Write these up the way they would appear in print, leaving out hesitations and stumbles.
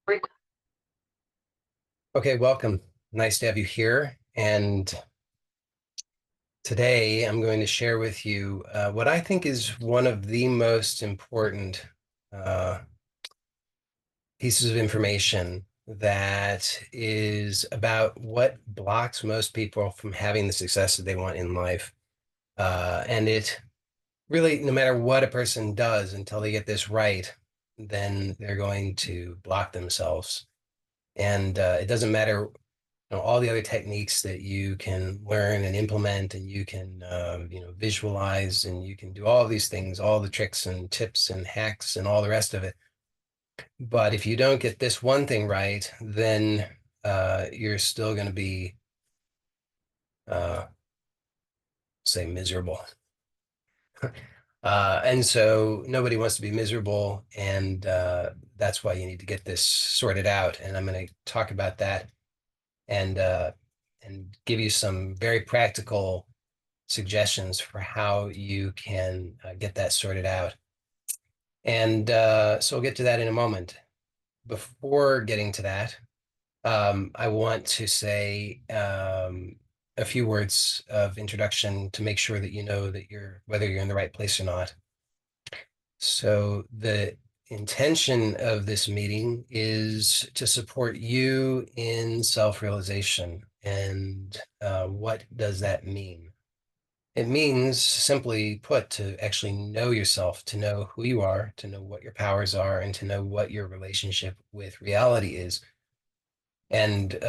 Okay, welcome. Nice to have you here. And today I'm going to share with you what I think is one of the most important uh, pieces of information that is about what blocks most people from having the success that they want in life. And it really, no matter what a person does until they get this right, then they're going to block themselves. And it doesn't matter all the other techniques that you can learn and implement, and you can visualize, and you can do all these things, all the tricks and tips and hacks and all the rest of it. But if you don't get this one thing right, then you're still going to be, uh, say, miserable. And so nobody wants to be miserable, and that's why you need to get this sorted out. And I'm going to talk about that and give you some very practical suggestions for how you can get that sorted out. And so we'll get to that in a moment. Before getting to that, I want to say a few words of introduction to make sure that you know that whether you're in the right place or not. So the intention of this meeting is to support you in self-realization. And what does that mean? It means, simply put, to actually know yourself, to know who you are, to know what your powers are, and to know what your relationship with reality is. And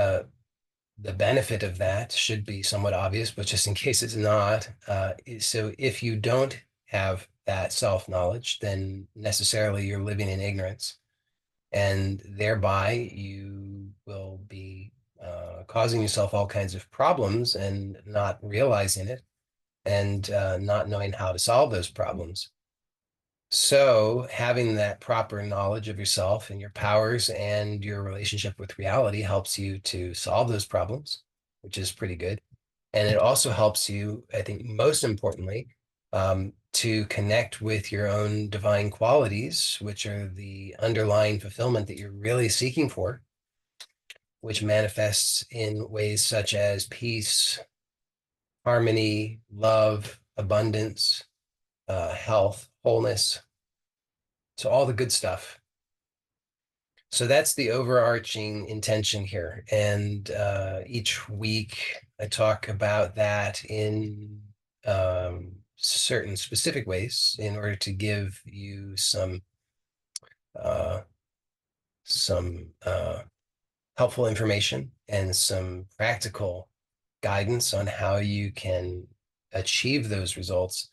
the benefit of that should be somewhat obvious, but just in case it's not, so if you don't have that self-knowledge, then necessarily you're living in ignorance, and thereby you will be causing yourself all kinds of problems and not realizing it, and not knowing how to solve those problems. So having that proper knowledge of yourself and your powers and your relationship with reality helps you to solve those problems, which is pretty good. And it also helps you, I think, most importantly, to connect with your own divine qualities, which are the underlying fulfillment that you're really seeking for, which manifests in ways such as peace, harmony, love, abundance, health, wholeness. So all the good stuff. So that's the overarching intention here. And each week I talk about that in certain specific ways in order to give you uh, some helpful information and some practical guidance on how you can achieve those results.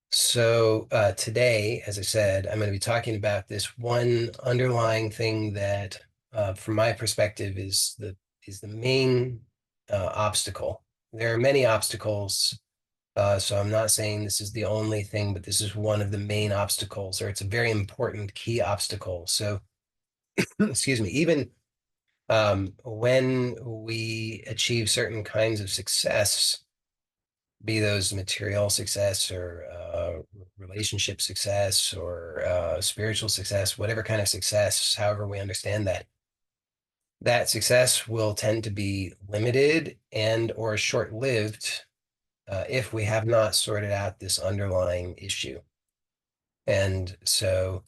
So today, as I said, I'm going to be talking about this one underlying thing that, from my perspective, is the main obstacle. There are many obstacles, so I'm not saying this is the only thing, but this is one of the main obstacles, or it's a very important key obstacle. So, excuse me, even when we achieve certain kinds of success, be those material success or relationship success or spiritual success, whatever kind of success, however we understand that, that success will tend to be limited and or short-lived if we have not sorted out this underlying issue. And so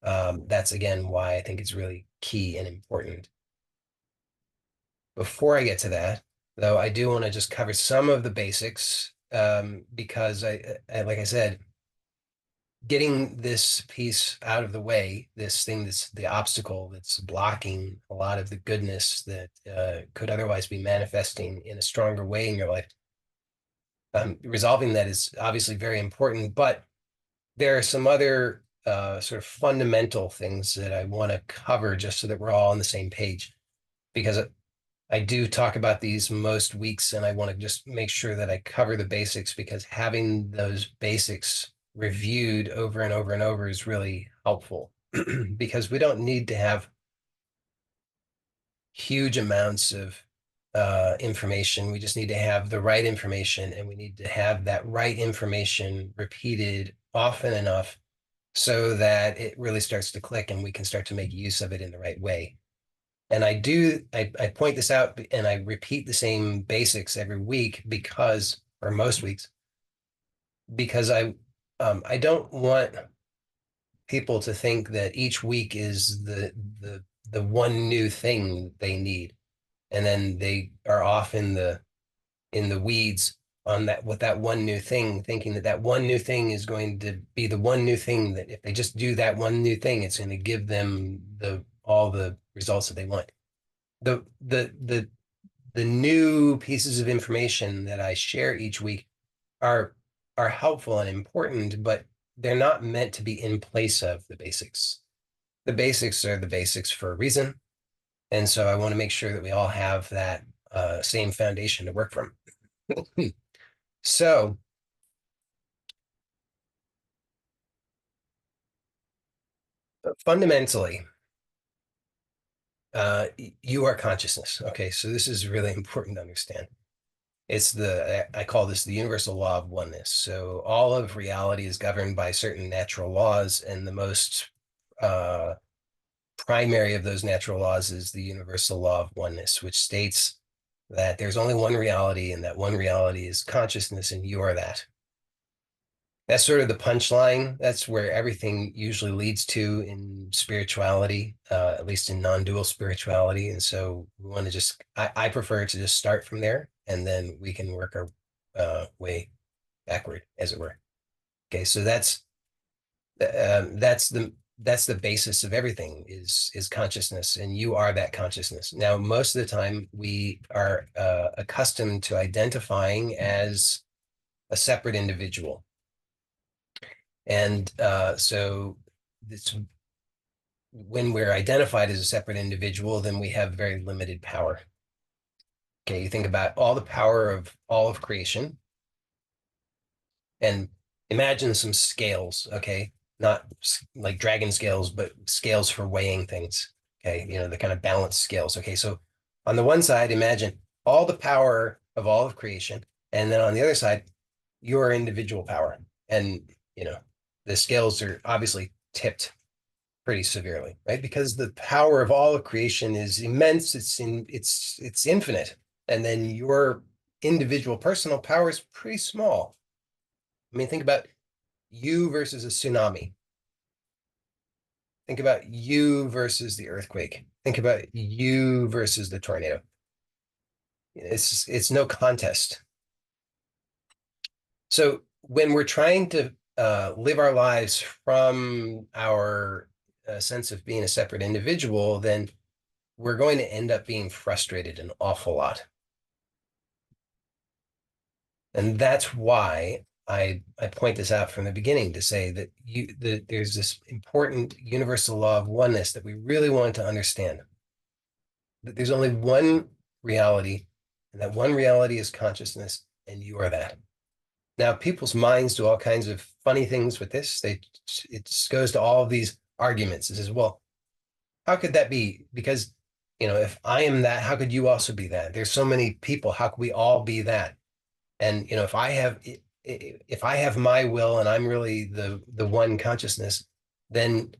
that's again why I think it's really key and important. Before I get to that, though, I do want to just cover some of the basics because like I said, getting this piece out of the way, this thing that's the obstacle that's blocking a lot of the goodness that could otherwise be manifesting in a stronger way in your life. Resolving that is obviously very important, but there are some other sort of fundamental things that I want to cover just so that we're all on the same page, because I do talk about these most weeks, and I want to just make sure that I cover the basics, because having those basics reviewed over and over and over is really helpful because we don't need to have huge amounts of information. We just need to have the right information, and we need to have that right information repeated often enough so that it really starts to click and we can start to make use of it in the right way. And I point this out and I repeat the same basics every week because, or most weeks, because I don't want people to think that each week is the one new thing they need. And then they are off in the weeds on that with that one new thing, thinking that that one new thing is going to be the one new thing that if they just do that one new thing, it's going to give them the all the results that they want. The the the the new pieces of information that I share each week are are helpful and important, but they're not meant to be in place of the basics. The basics are the basics for a reason. And so I want to make sure that we all have that same foundation to work from. So fundamentally, you are consciousness. Okay, so this is really important to understand. It's I call this the universal law of oneness. So all of reality is governed by certain natural laws, and the most uh, primary of those natural laws is the universal law of oneness, which states that there's only one reality, and that one reality is consciousness, and you are that. That's sort of the punchline. That's where everything usually leads to in spirituality, at least in non-dual spirituality. And so we want to just, I prefer to just start from there, and then we can work our way backward, as it were. Okay, so that's the basis of everything is consciousness, and you are that consciousness. Now, most of the time, we are accustomed to identifying as a separate individual. And so it's when we're identified as a separate individual, then we have very limited power. Okay, you think about all the power of all of creation and imagine some scales, okay? Not like dragon scales, but scales for weighing things. Okay, the kind of balanced scales. Okay, so on the one side, imagine all the power of all of creation, and then on the other side, your individual power. And, the scales are obviously tipped pretty severely, right? Because the power of all of creation is immense. It's infinite. And then your individual personal power is pretty small. I mean, think about you versus a tsunami. Think about you versus the earthquake. Think about you versus the tornado. It's no contest. So when we're trying to live our lives from our sense of being a separate individual, then we're going to end up being frustrated an awful lot. And that's why I point this out from the beginning to say that there's this important universal law of oneness that we really want to understand. That there's only one reality, and that one reality is consciousness, and you are that. Now, people's minds do all kinds of funny things with this. It just goes to all of these arguments. It says, well, how could that be? Because, if I am that, how could you also be that? There's so many people. How could we all be that? And, if I have my will and I'm really the one consciousness, then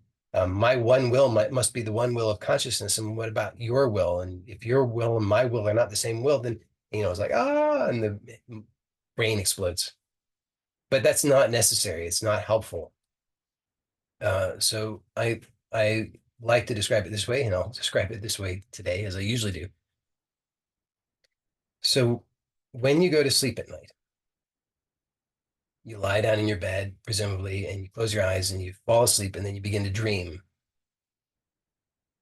my one will must be the one will of consciousness. And what about your will? And if your will and my will are not the same will, then, it's like, and the brain explodes. But that's not necessary. It's not helpful. So I like to describe it this way, and I'll describe it this way today, as I usually do. So when you go to sleep at night, you lie down in your bed, presumably, and you close your eyes and you fall asleep, and then you begin to dream.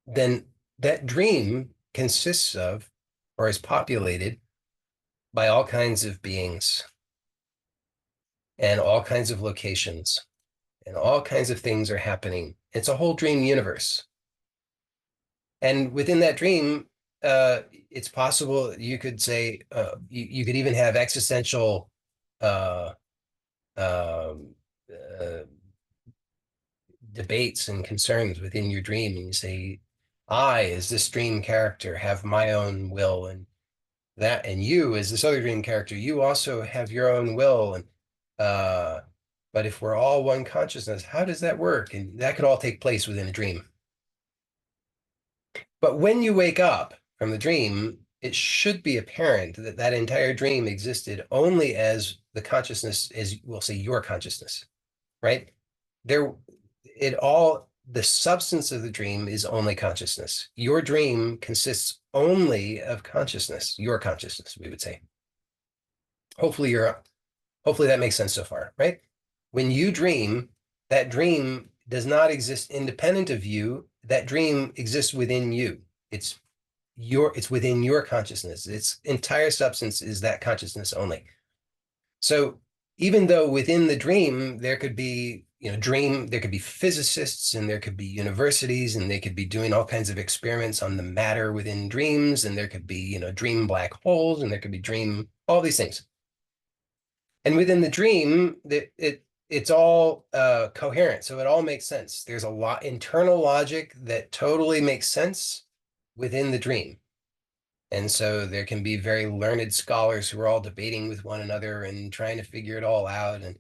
Then that dream consists of, or is populated by all kinds of beings and all kinds of locations, and all kinds of things are happening. It's a whole dream universe. And within that dream, it's possible you could say, you could even have existential uh, um, uh, debates and concerns within your dream. And you say, I, as this dream character, have my own will, and you, as this other dream character, you also have your own will. And uh, But if we're all one consciousness, how does that work? And that could all take place within a dream. But when you wake up from the dream, it should be apparent that that entire dream existed only as the consciousness, as we'll say, your consciousness, right? There, the substance of the dream is only consciousness. Your dream consists only of consciousness, your consciousness, we would say. Hopefully hopefully that makes sense so far, right? When you dream, that dream does not exist independent of you. That dream exists within you. It's within your consciousness. Its entire substance is that consciousness only. So even though within the dream there could be, there could be physicists and there could be universities and they could be doing all kinds of experiments on the matter within dreams, and there could be, dream black holes, and there could be dream, all these things. And within the dream, it's all coherent. So it all makes sense. There's a lot internal logic that totally makes sense within the dream. And so there can be very learned scholars who are all debating with one another and trying to figure it all out. And,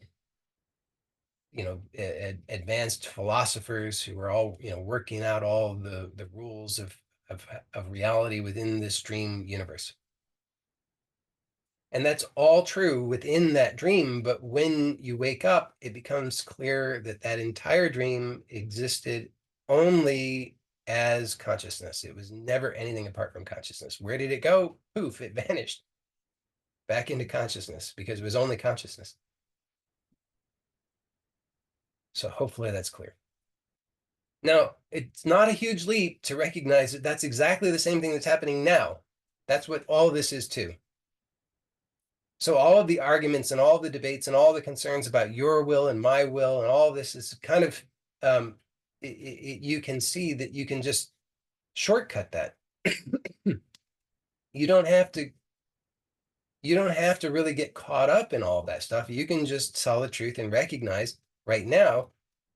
advanced philosophers who are all, working out all the rules of reality within this dream universe. And that's all true within that dream. But when you wake up, it becomes clear that that entire dream existed only as consciousness. It was never anything apart from consciousness. Where did it go? Poof, it vanished back into consciousness because it was only consciousness. So hopefully that's clear. Now, it's not a huge leap to recognize that that's exactly the same thing that's happening now. That's what all this is too. So all of the arguments and all the debates and all the concerns about your will and my will and all this is kind of, you can see that you can just shortcut that. You don't have to really get caught up in all that stuff. You can just tell the truth and recognize right now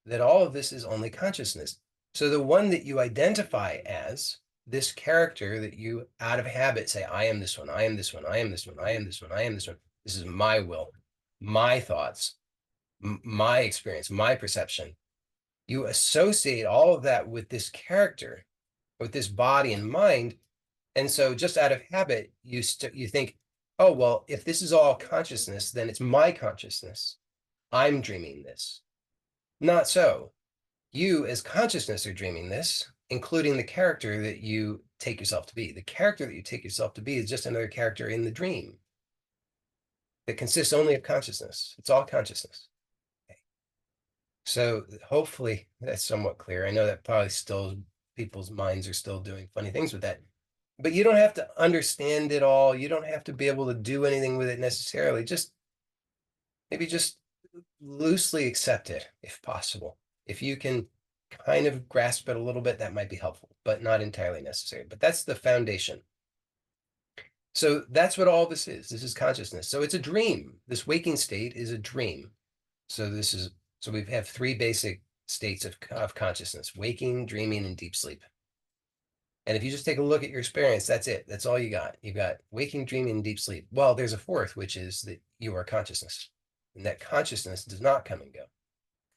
that all of this is only consciousness. So the one that you identify as this character that you out of habit say, I am this one, I am this one, I am this one, I am this one, I am this one. This is my will, my thoughts, my experience, my perception. You associate all of that with this character, with this body and mind. And so just out of habit, you think, oh, well, if this is all consciousness, then it's my consciousness. I'm dreaming this. Not so. You as consciousness are dreaming this, including the character that you take yourself to be. The character that you take yourself to be is just another character in the dream that consists only of consciousness. It's all consciousness. Okay. So hopefully that's somewhat clear. I know that probably still people's minds are still doing funny things with that, but you don't have to understand it all. You don't have to be able to do anything with it necessarily. Maybe just loosely accept it if possible. If you can kind of grasp it a little bit, that might be helpful, but not entirely necessary. But that's the foundation. So that's what all this is. This is consciousness. So it's a dream. This waking state is a dream. So we have three basic states of consciousness: waking, dreaming, and deep sleep. And if you just take a look at your experience, that's it. That's all you got. You've got waking, dreaming, and deep sleep. Well, there's a fourth, which is that you are consciousness. And that consciousness does not come and go.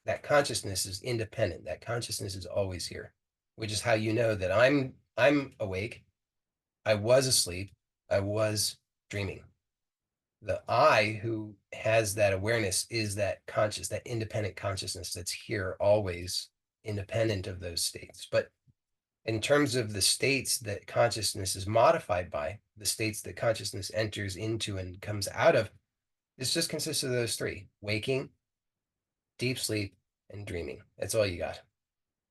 That consciousness is independent. That consciousness is always here, which is how you know that I'm awake. I was asleep. I was dreaming. The I who has that awareness is that independent consciousness that's here always, independent of those states. But in terms of the states that consciousness is modified by, the states that consciousness enters into and comes out of, this just consists of those three: waking, deep sleep, and dreaming. That's all you got.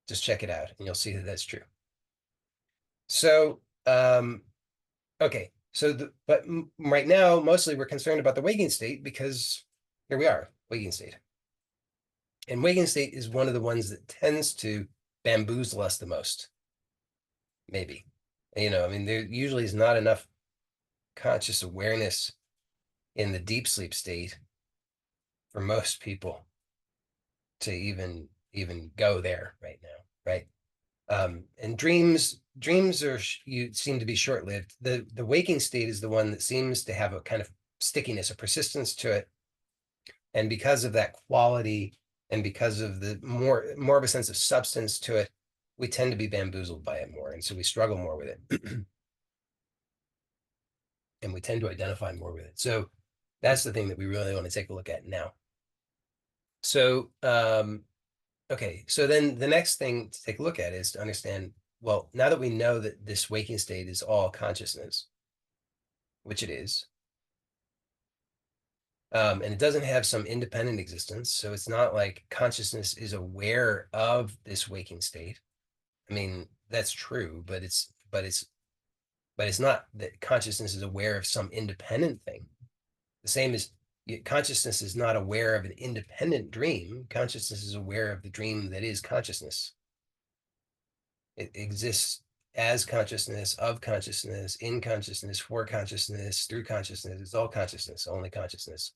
Just check it out and you'll see that that's true. So, okay. But right now, mostly we're concerned about the waking state because here we are, waking state. And waking state is one of the ones that tends to bamboozle us the most. Maybe. There usually is not enough conscious awareness in the deep sleep state for most people to even go there right now, right? And dreams are you seem to be short-lived. The waking state is the one that seems to have a kind of stickiness, a persistence to it, And because of that quality and because of the more of a sense of substance to it, we tend to be bamboozled by it more. And so we struggle more with it. And we tend to identify more with it. So that's the thing that we really want to take a look at now. So okay, so then the next thing to take a look at is to understand, well, now that we know that this waking state is all consciousness, which it is, and it doesn't have some independent existence, so it's not like consciousness is aware of this waking state. I mean, that's true, but it's not that consciousness is aware of some independent thing. The same as consciousness is not aware of an independent dream. Consciousness is aware of the dream that is consciousness. It exists as consciousness, of consciousness, in consciousness, for consciousness, through consciousness. It's all consciousness, only consciousness.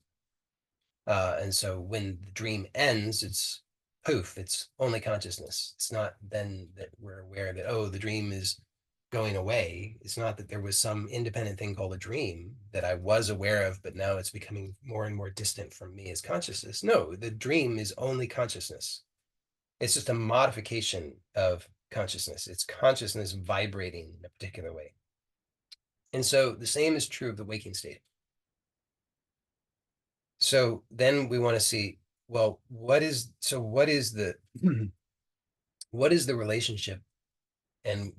And so when the dream ends, it's poof, it's only consciousness. It's not then that we're aware that, oh, the dream is going away. It's not that there was some independent thing called a dream that I was aware of, but now it's becoming more and more distant from me as consciousness. No, the dream is only consciousness. It's just a modification of consciousness. It's consciousness vibrating in a particular way. And so the same is true of the waking state. So then we want to see, well, what is the what is the relationship and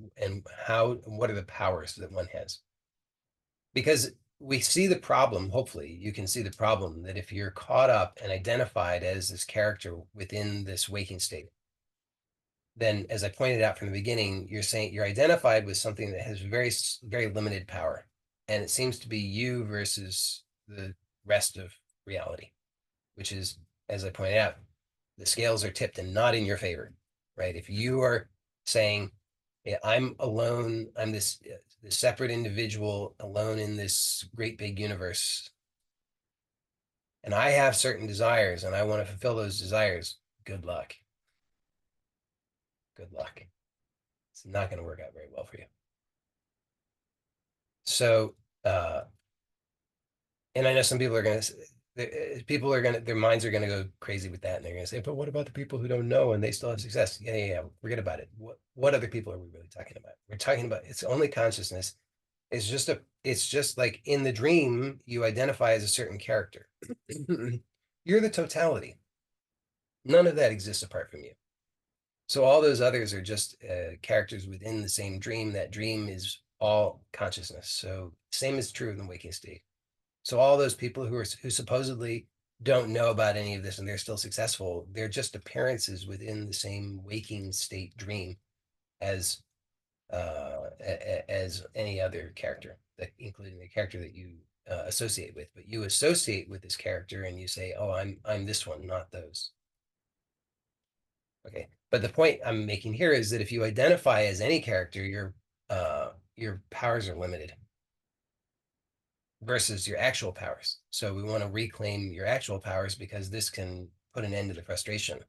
how what are the powers that one has? Because we see the problem, hopefully you can see the problem that if you're caught up and identified as this character within this waking state, then as I pointed out from the beginning, you're saying you're identified with something that has very limited power. And it seems to be you versus the rest of reality, which is, as I pointed out, the scales are tipped and not in your favor, right? If you are saying, yeah, I'm alone, I'm this separate individual alone in this great big universe, and I have certain desires and I want to fulfill those desires, good luck. Good luck. It's not going to work out very well for you. So, and I know some people are going to, people are going to, their minds are going to go crazy with that. And they're going to say, but what about the people who don't know and they still have success? Yeah. Forget about it. What other people are we really talking about? We're talking about, it's only consciousness. It's just like in the dream, you identify as a certain character. You're the totality. None of that exists apart from you. So all those others are just characters within the same dream. That dream is all consciousness. So same is true in the waking state. So all those people who supposedly don't know about any of this and they're still successful, they're just appearances within the same waking state dream as as any other character, including the character that you associate with. But you associate with this character and you say, "Oh, I'm this one, not those." Okay, but the point I'm making here is that if you identify as any character, your powers are limited versus your actual powers. So we want to reclaim your actual powers because this can put an end to the frustration.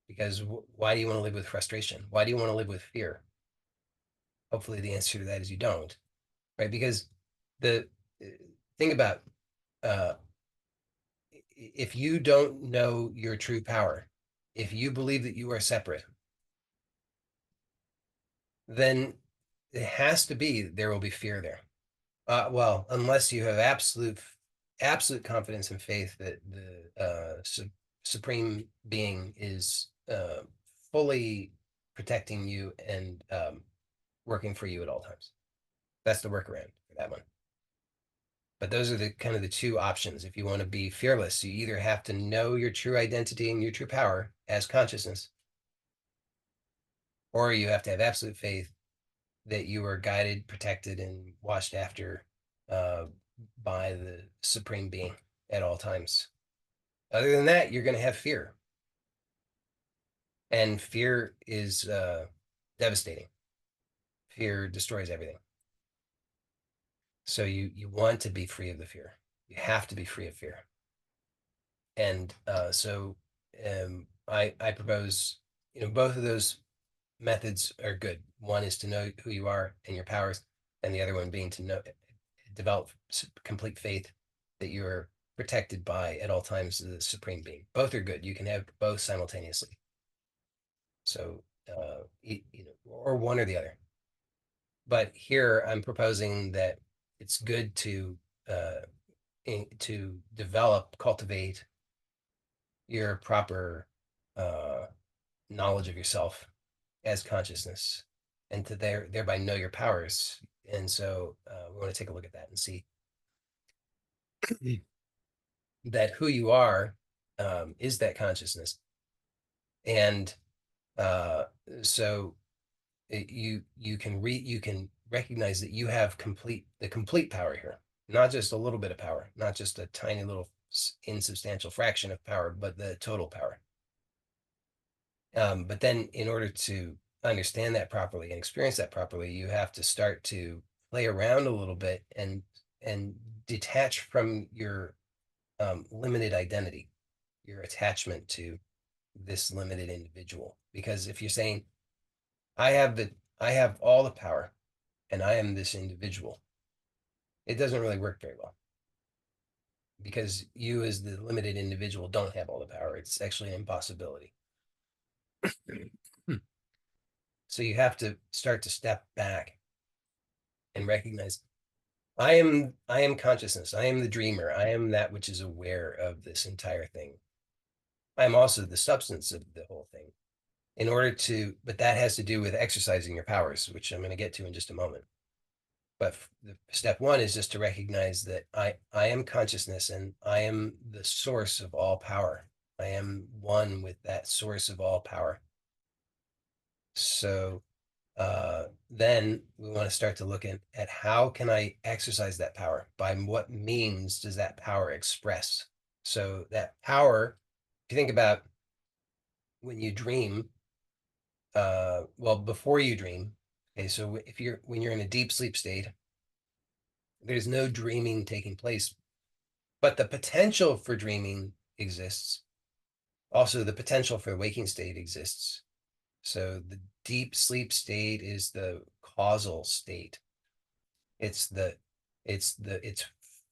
Because why do you want to live with frustration? Why do you want to live with fear? Hopefully, the answer to that is you don't, right? Because the thing about uh, if you don't know your true power, if you believe that you are separate, then it has to be there will be fear there. Well, unless you have absolute confidence and faith that the supreme being is fully protecting you and working for you at all times. That's the workaround for that one. But those are the kind of the two options. If you want to be fearless, you either have to know your true identity and your true power as consciousness, or you have to have absolute faith that you are guided, protected, and watched after uh, by the supreme being at all times. Other than that, you're going to have fear, and fear is devastating. Fear destroys everything. So you want to be free of the fear. You have to be free of fear. And I propose, both of those methods are good. One is to know who you are and your powers, and the other one being to develop complete faith that you're protected by at all times the supreme being. Both are good. You can have both simultaneously. So, or one or the other. But here I'm proposing that it's good uh, to develop, cultivate your proper uh, knowledge of yourself as consciousness, and to thereby know your powers. And so we want to take a look at that and see that who you are is that consciousness. And uh, so you can recognize that you have the complete power here, not just a little bit of power, not just a tiny little insubstantial fraction of power, but the total power. But then in order to understand that properly and experience that properly, you have to start to play around a little bit and detach from your limited identity, your attachment to this limited individual. Because if you're saying, I have the I have all the power and I am this individual, it doesn't really work very well because you as the limited individual don't have all the power. It's actually an impossibility. So you have to start to step back and recognize I am consciousness. I am the dreamer. I am that which is aware of this entire thing. I am also the substance of the whole thing. But that has to do with exercising your powers, which I'm going to get to in just a moment. But the step one is just to recognize that I am consciousness and I am the source of all power. I am one with that source of all power. So then we want to start to look at how can I exercise that power? By what means does that power express? So that power, if you think about when you dream, well, before you dream, okay, so if you're when you're in a deep sleep state, there's no dreaming taking place, but the potential for dreaming exists. Also, the potential for waking state exists. So the deep sleep state is the causal state. It's the it's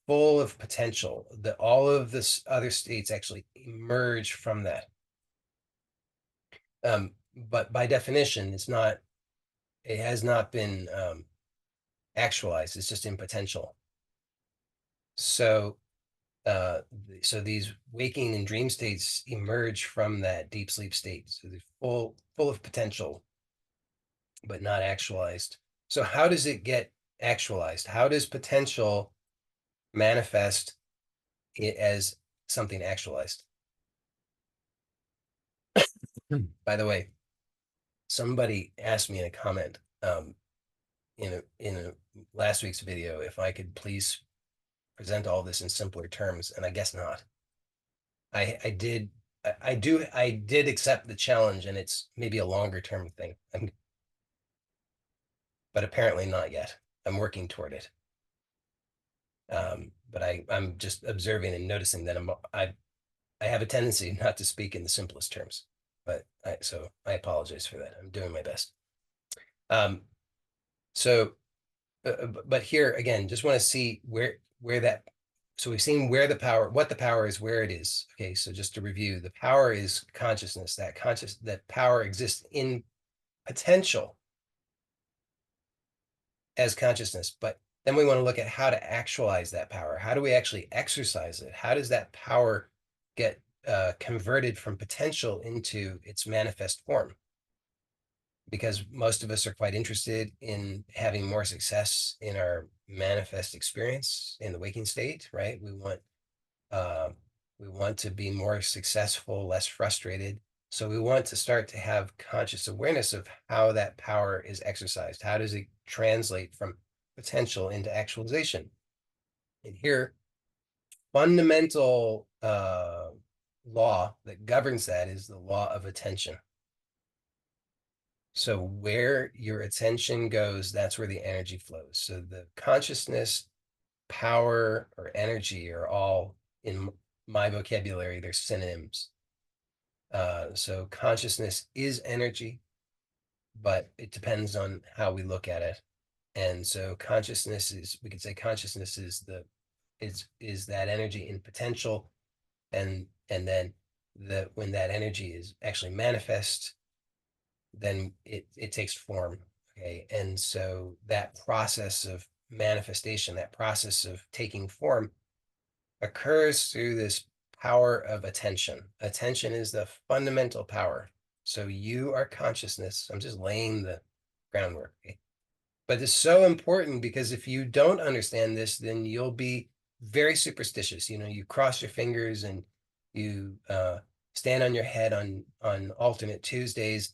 full of potential. That all of this other states actually emerge from that. But by definition, it has not been actualized. It's just in potential. So so these waking and dream states emerge from that deep sleep state. So they're full of potential, but not actualized. So how does it get actualized? How does potential manifest it as something actualized? By the way, somebody asked me in a comment in a last week's video if I could please present all this in simpler terms, and I guess not. I did I did accept the challenge, and it's maybe a longer term thing, but apparently not yet. I'm working toward it. But I'm just observing and noticing that I have a tendency not to speak in the simplest terms. So I apologize for that. I'm doing my best. Um, so but here again, just want to see where that. So we've seen what the power is, where it is. Okay, so just to review, the power is consciousness. That power exists in potential as consciousness, but then we want to look at how to actualize that power. How do we actually exercise it? How does that power get converted from potential into its manifest form? Because most of us are quite interested in having more success in our manifest experience in the waking state, right? Uh, we want to be more successful, less frustrated. So we want to start to have conscious awareness of how that power is exercised. How does it translate from potential into actualization? And here, fundamental law that governs that is the law of attention. So where your attention goes, that's where the energy flows. So the consciousness, power, or energy are all in my vocabulary, they're synonyms. So consciousness is energy, but it depends on how we look at it. And so we could say consciousness is is that energy in potential, and then when that energy is actually manifest, then it takes form. Okay. And so that process of manifestation, that process of taking form, occurs through this power of attention. Attention is the fundamental power. So you are consciousness. I'm just laying the groundwork. Okay? But it's so important, because if you don't understand this, then you'll be very superstitious. You cross your fingers and you stand on your head on alternate Tuesdays,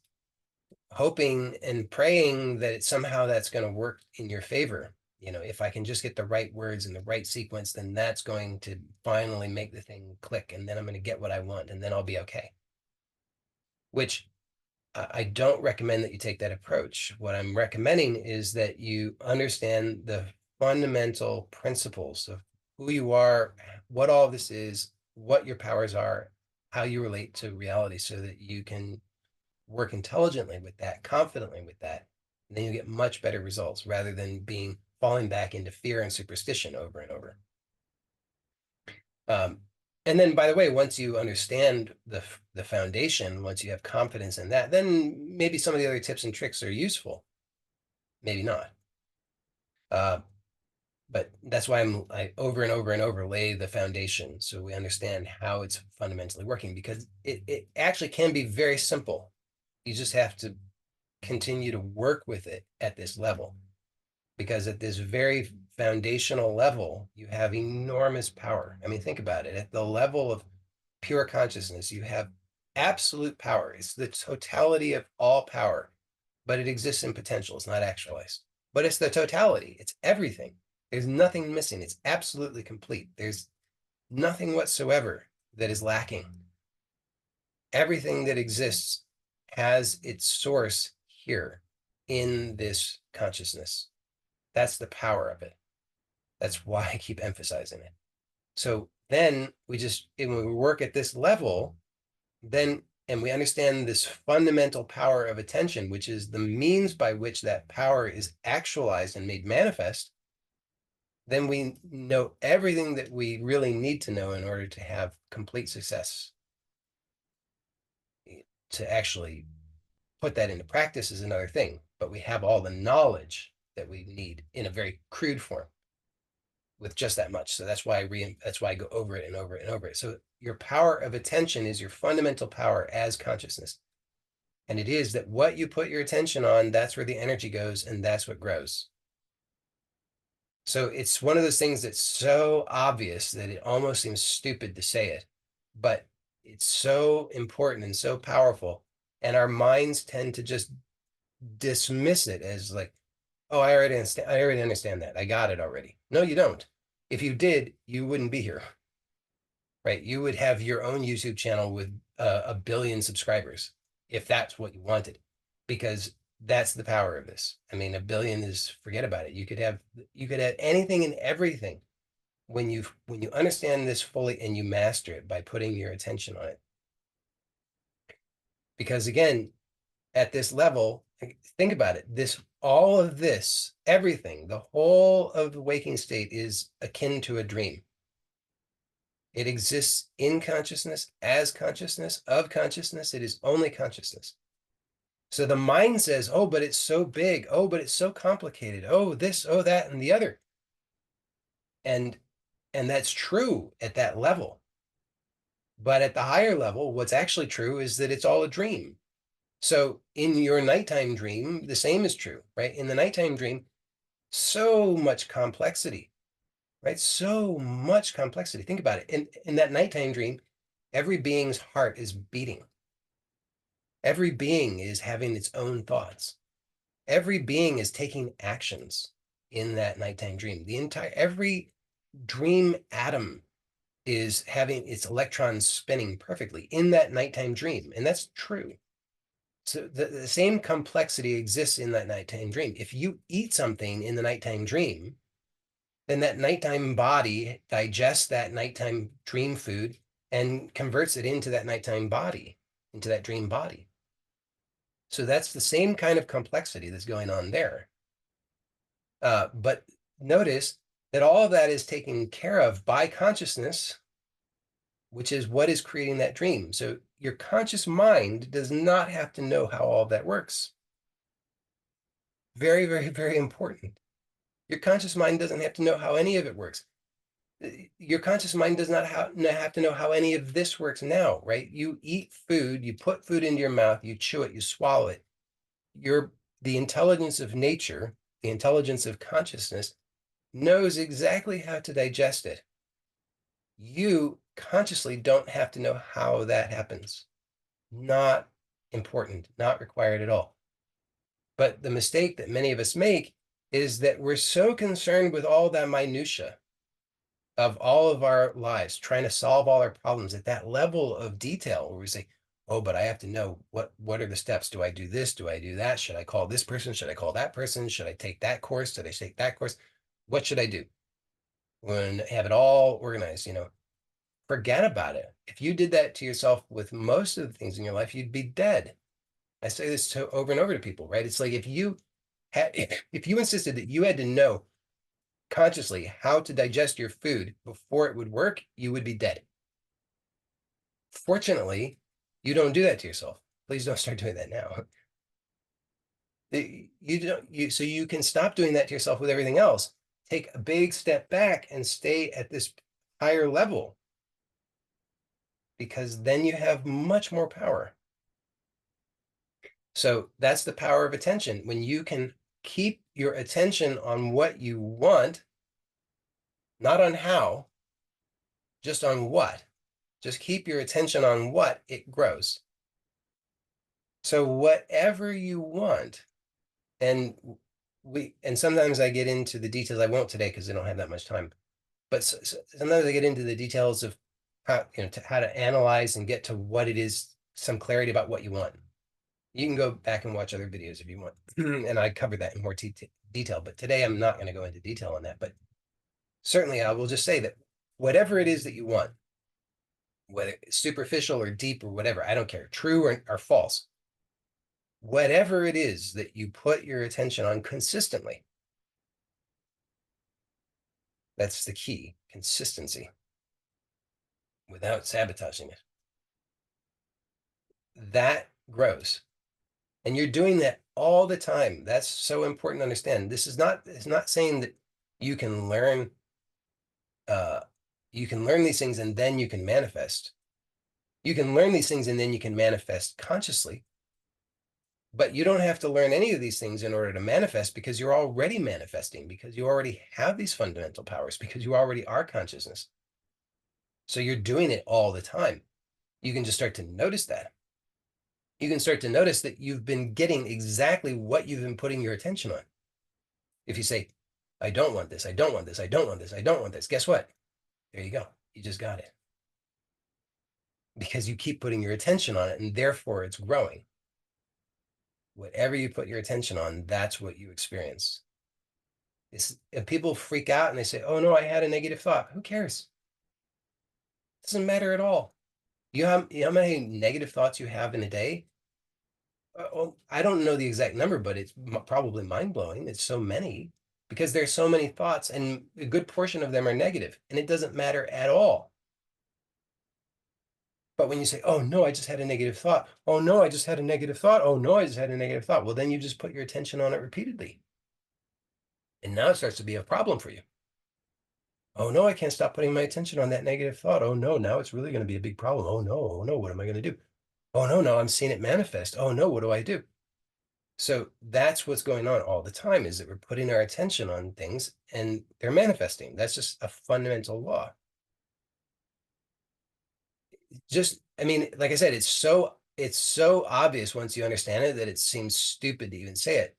hoping and praying that somehow that's going to work in your favor. If I can just get the right words in the right sequence, then that's going to finally make the thing click, and then I'm going to get what I want, and then I'll be okay. Which I don't recommend that you take that approach. What I'm recommending is that you understand the fundamental principles of who you are, what all this is, what your powers are, how you relate to reality, so that you can work intelligently with that, confidently with that, and then you get much better results, rather than falling back into fear and superstition over and over. And then, by the way, once you understand the foundation, once you have confidence in that, then maybe some of the other tips and tricks are useful, maybe not. But that's why I over and over and over lay the foundation, so we understand how it's fundamentally working, because it actually can be very simple. You just have to continue to work with it at this level, because at this very foundational level, you have enormous power. I mean, think about it. At the level of pure consciousness, you have absolute power. It's the totality of all power, but it exists in potential. It's not actualized, but it's the totality. It's everything. There's nothing missing. It's absolutely complete. There's nothing whatsoever that is lacking. Everything that exists has its source here in this consciousness. That's the power of it. That's why I keep emphasizing it. So then when we work at this level, and we understand this fundamental power of attention, which is the means by which that power is actualized and made manifest, then we know everything that we really need to know in order to have complete success. To actually put that into practice is another thing, but we have all the knowledge that we need in a very crude form with just that much. So that's why I go over it and over it and over it. So your power of attention is your fundamental power as consciousness. And it is that what you put your attention on, that's where the energy goes, and that's what grows. So it's one of those things that's so obvious that it almost seems stupid to say it, but it's so important and so powerful. And our minds tend to just dismiss it as like, oh, I already understand that. I got it already. No, you don't. If you did, you wouldn't be here, right? You would have your own YouTube channel with 1 billion subscribers if that's what you wanted, because that's the power of this. I mean, 1 billion is, forget about it. You could have anything and everything when you understand this fully and you master it by putting your attention on it. Because again, at this level, think about it. All of this, everything, the whole of the waking state is akin to a dream. It exists in consciousness, as consciousness, of consciousness. It is only consciousness. So the mind says, oh, but it's so big. Oh, but it's so complicated. Oh, this, oh, that, and the other. And that's true at that level. But at the higher level, what's actually true is that it's all a dream. So in your nighttime dream, the same is true, right? In the nighttime dream, so much complexity, right? So much complexity. Think about it. In that nighttime dream, every being's heart is beating. Every being is having its own thoughts. Every being is taking actions in that nighttime dream. Every dream atom is having its electrons spinning perfectly in that nighttime dream. And that's true. So the same complexity exists in that nighttime dream. If you eat something in the nighttime dream, then that nighttime body digests that nighttime dream food and converts it into that nighttime body, into that dream body. So that's the same kind of complexity that's going on there. But notice that all of that is taken care of by consciousness, which is what is creating that dream. So your conscious mind does not have to know how all of that works. Very, very, very important. Your conscious mind doesn't have to know how any of it works. Your conscious mind does not have to know how any of this works now, right? You eat food, you put food into your mouth, you chew it, you swallow it. The intelligence of nature, the intelligence of consciousness knows exactly how to digest it. You consciously don't have to know how that happens. Not important, not required at all. But the mistake that many of us make is that we're so concerned with all that minutia of all of our lives, trying to solve all our problems at that level of detail where we say, oh, but I have to know what are the steps? Do I do this? Do I do that? Should I call this person? Should I call that person? Should I take that course? Should I take that course? What should I do? When have it all organized, forget about it. If you did that to yourself with most of the things in your life, you'd be dead. I say this over and over to people, right? It's like if you insisted that you had to know consciously how to digest your food before it would work, you would be dead. Fortunately, you don't do that to yourself. Please don't start doing that now. So you can stop doing that to yourself with everything else. Take a big step back and stay at this higher level, because then you have much more power. So that's the power of attention. When you can keep your attention on what you want, not on how, just on what. Just keep your attention on what, it grows. So whatever you want, and sometimes I get into the details. I won't today because I don't have that much time. But sometimes I get into the details of how to analyze and get to what it is, some clarity about what you want. You can go back and watch other videos if you want, and I cover that in more detail. But today I'm not going to go into detail on that. But certainly I will just say that whatever it is that you want, whether it's superficial or deep or whatever, I don't care, true or false, whatever it is that you put your attention on consistently, that's the key, consistency, without sabotaging it. That grows. And you're doing that all the time. That's so important to understand. It's not saying that you can learn these things and then you can manifest. You can learn these things and then you can manifest consciously. But you don't have to learn any of these things in order to manifest, because you're already manifesting, because you already have these fundamental powers, because you already are consciousness. So you're doing it all the time. You can just start to notice that. You can start to notice that you've been getting exactly what you've been putting your attention on. If you say, I don't want this, I don't want this, I don't want this, I don't want this, guess what? There you go. You just got it. Because you keep putting your attention on it, and therefore it's growing. Whatever you put your attention on, that's what you experience. If people freak out and they say, oh no, I had a negative thought, who cares? It doesn't matter at all. You know how many negative thoughts you have in a day? Well, I don't know the exact number, but it's probably mind-blowing. It's so many, because there's so many thoughts, and a good portion of them are negative, and it doesn't matter at all. But when you say, oh no, I just had a negative thought. Oh no, I just had a negative thought. Oh no, I just had a negative thought. Well, then you just put your attention on it repeatedly. And now it starts to be a problem for you. Oh no, I can't stop putting my attention on that negative thought. Oh no, now it's really going to be a big problem. Oh no, what am I going to do? Oh no, now I'm seeing it manifest. Oh no, what do I do? So that's what's going on all the time, is that we're putting our attention on things and they're manifesting. That's just a fundamental law. I mean, like I said, it's so obvious once you understand it that it seems stupid to even say it.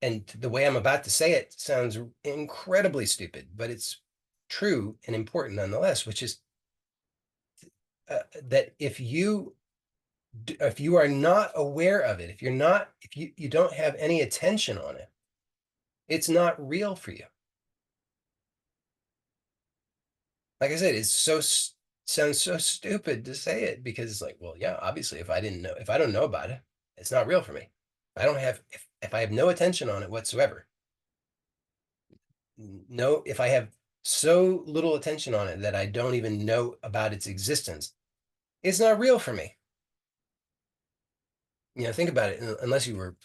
And the way I'm about to say it sounds incredibly stupid, but it's true and important nonetheless, which is that if you are not aware of it, if you don't have any attention on it, it's not real for you. Like I said, sounds so stupid to say it, because it's like, well, yeah, obviously, if I don't know about it, it's not real for me. If I have no attention on it whatsoever, no, if I have so little attention on it that I don't even know about its existence, it's not real for me. Think about it. Unless you were,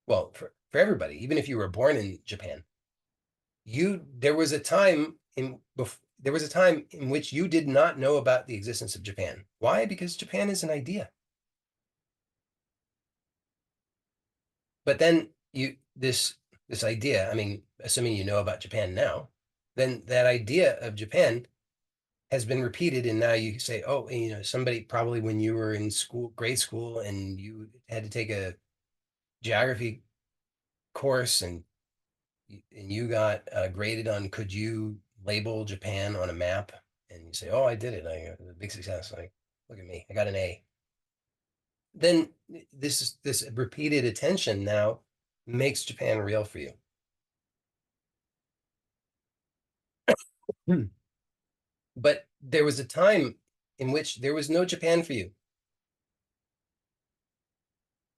well, for everybody, even if you were born in Japan, there was a time there was a time in which you did not know about the existence of Japan. Why? Because Japan is an idea. But then this idea, I mean, assuming you know about Japan now, then that idea of Japan has been repeated, and now you say, oh, somebody probably when you were in school, grade school, and you had to take a geography course, and you got graded on could you label Japan on a map, and you say, oh, I did it, I was a big success, like, look at me, I got an A. Then this repeated attention now makes Japan real for you. Hmm. But there was a time in which there was no Japan for you.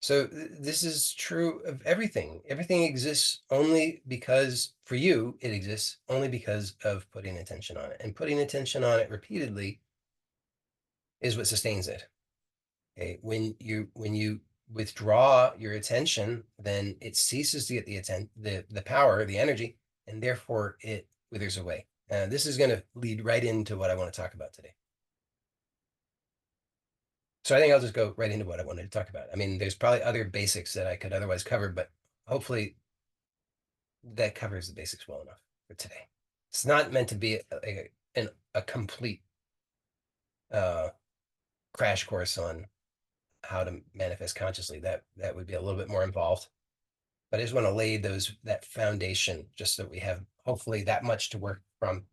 So this is true of everything. Everything exists only because, for you, it exists only because of putting attention on it. And putting attention on it repeatedly is what sustains it. Okay. When you withdraw your attention, then it ceases to get the power, the energy, and therefore it withers away. This is going to lead right into what I want to talk about today. So I think I'll just go right into what I wanted to talk about. I mean, there's probably other basics that I could otherwise cover, but hopefully that covers the basics well enough for today. It's not meant to be a complete uh, crash course on how to manifest consciously. That would be a little bit more involved. But I just want to lay that foundation just so that we have hopefully that much to work from,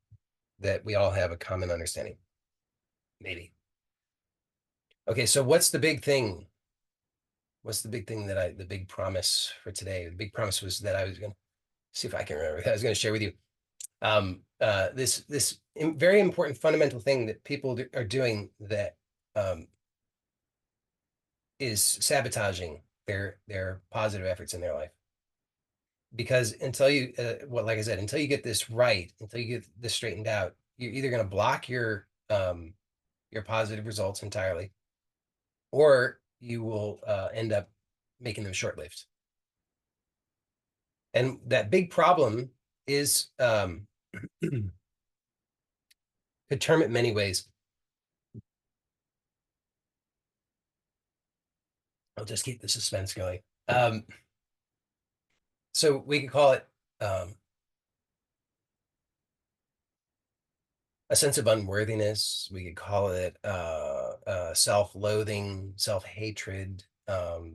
that we all have a common understanding. Maybe. Okay, so what's the big thing? What's the big thing the big promise for today? The big promise was that I was going to see if I can remember. I was going to share with you this very important fundamental thing that people are doing that is sabotaging their positive efforts in their life. Because until you, well, like I said, until you get this right, until you get this straightened out, you're either going to block your positive results entirely, or you will end up making them short-lived. And that big problem is could term it many ways. I'll just keep the suspense going. So we could call it a sense of unworthiness. We could call it self-loathing, self-hatred. We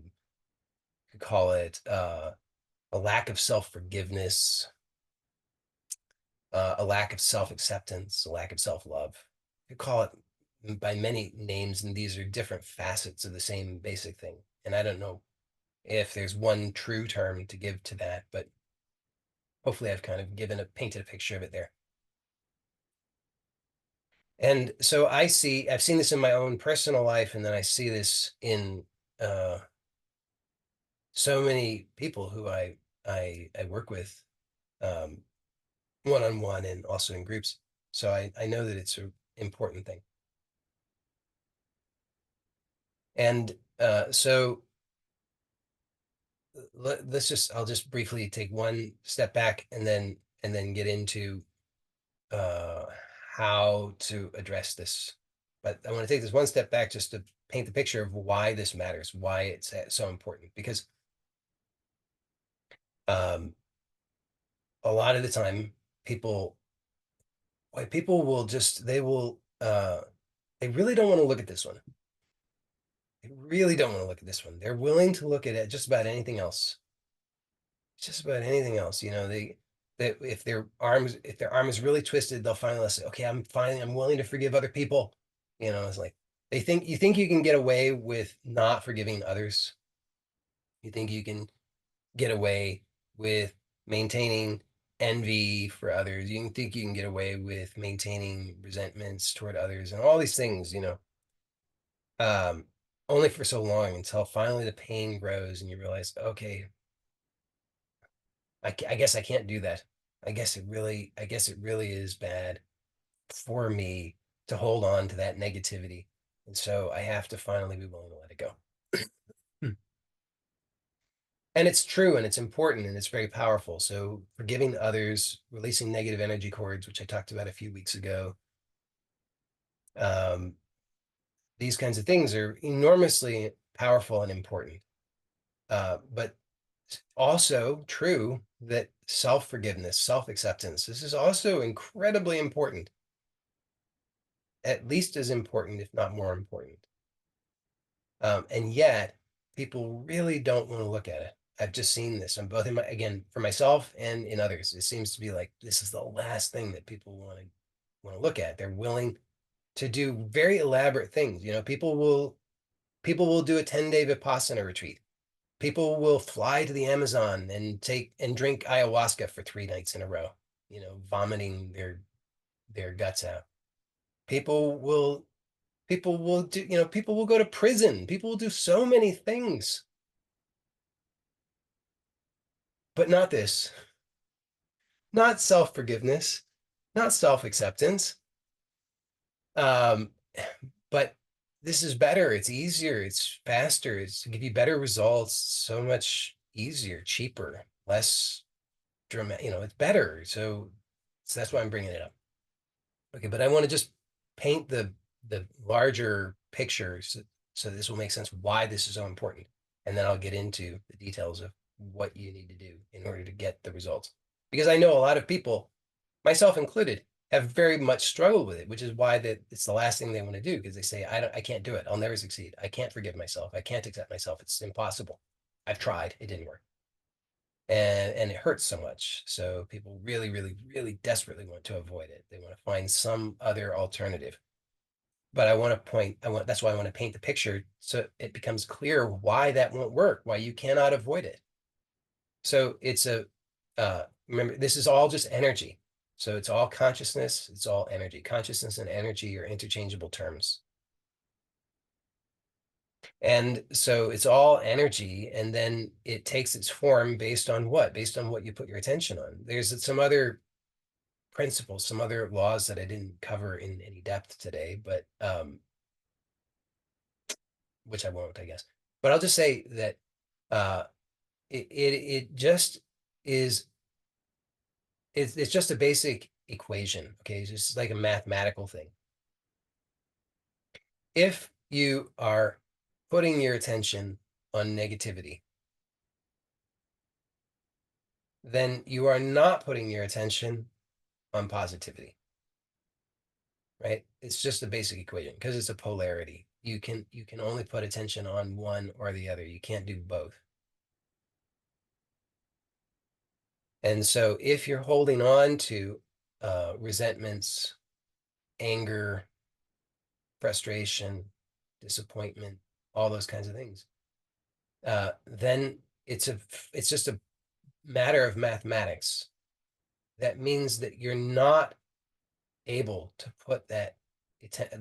could call it a lack of self-forgiveness, a lack of self-acceptance, a lack of self-love. We could call it by many names, and these are different facets of the same basic thing. And I don't know if there's one true term to give to that, but hopefully I've kind of painted a picture of it there. And so I've seen this in my own personal life, and then I see this in uh, so many people who I work with um, one-on-one and also in groups. So I know that it's an important thing. And so I'll just briefly take one step back and then get into uh, how to address this. But I want to take this one step back just to paint the picture of why this matters, why it's so important. Because um, a lot of the time, people, people will just they really don't want to look at this one. They really don't want to look at this one. They're willing to look at it just about anything else. Just about anything else. That if their arm is really twisted, they'll finally say, okay, I'm willing to forgive other people. It's like you think you can get away with not forgiving others. You think you can get away with maintaining envy for others. You think you can get away with maintaining resentments toward others and all these things, um, only for so long until finally the pain grows and you realize, okay, I guess I can't do that. I guess it really is bad for me to hold on to that negativity. And so I have to finally be willing to let it go. Hmm. And it's true and it's important and it's very powerful. So forgiving others, releasing negative energy cords, which I talked about a few weeks ago, um, these kinds of things are enormously powerful and important. But also true that self-forgiveness, self-acceptance, this is also incredibly important, at least as important, if not more important. And yet people really don't want to look at it. I've just seen this on both again, for myself and in others. It seems to be like this is the last thing that people want to look at. They're willing to do very elaborate things. People will do a 10-day Vipassana retreat. People will fly to the Amazon and take and drink ayahuasca for 3 nights in a row, vomiting their guts out. People will people will go to prison. People will do so many things, but not this. Not self-forgiveness, not self-acceptance. Um, but this is better. It's easier. It's faster. It's to give you better results. So much easier, cheaper, less dramatic. It's better. So that's why I'm bringing it up. Okay, but I want to just paint the larger picture so this will make sense why this is so important, and then I'll get into the details of what you need to do in order to get the results. Because I know a lot of people, myself included, have very much struggled with it, which is why it's the last thing they want to do because they say, I can't do it. I'll never succeed. I can't forgive myself. I can't accept myself. It's impossible. I've tried. It didn't work. And it hurts so much. So people really, really, really desperately want to avoid it. They want to find some other alternative. But that's why I want to paint the picture so it becomes clear why that won't work, why you cannot avoid it. So remember, this is all just energy. So it's all consciousness, it's all energy. Consciousness and energy are interchangeable terms. And so it's all energy, and then it takes its form based on what? Based on what you put your attention on. There's some other principles, some other laws that I didn't cover in any depth today, but which I won't, I guess. But I'll just say that uh, it just is it's just a basic equation. Okay, it's just like a mathematical thing. If you are putting your attention on negativity, then you are not putting your attention on positivity, right? It's just a basic equation because it's a polarity. You can only put attention on one or the other. You can't do both. And so if you're holding on to resentments, anger, frustration, disappointment, all those kinds of things, then it's just a matter of mathematics. That means that you're not able to put that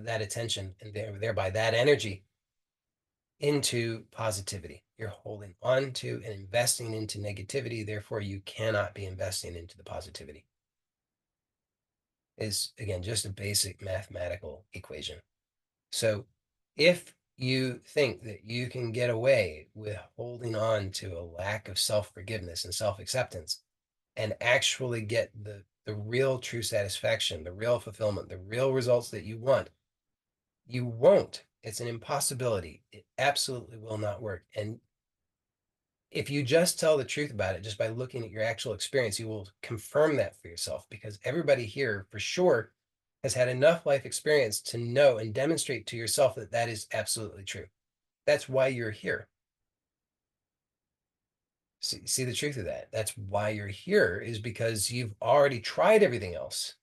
attention and thereby that energy into positivity. You're holding on to and investing into negativity. Therefore, you cannot be investing into the positivity. Is again just a basic mathematical equation. So if you think that you can get away with holding on to a lack of self-forgiveness and self-acceptance and actually get the real true satisfaction, the real fulfillment, the real results that you want, you won't. It's an impossibility. It absolutely will not work. And if you just tell the truth about it, just by looking at your actual experience, you will confirm that for yourself because everybody here for sure has had enough life experience to know and demonstrate to yourself that that is absolutely true. That's why you're here. See the truth of that. That's why you're here is because you've already tried everything else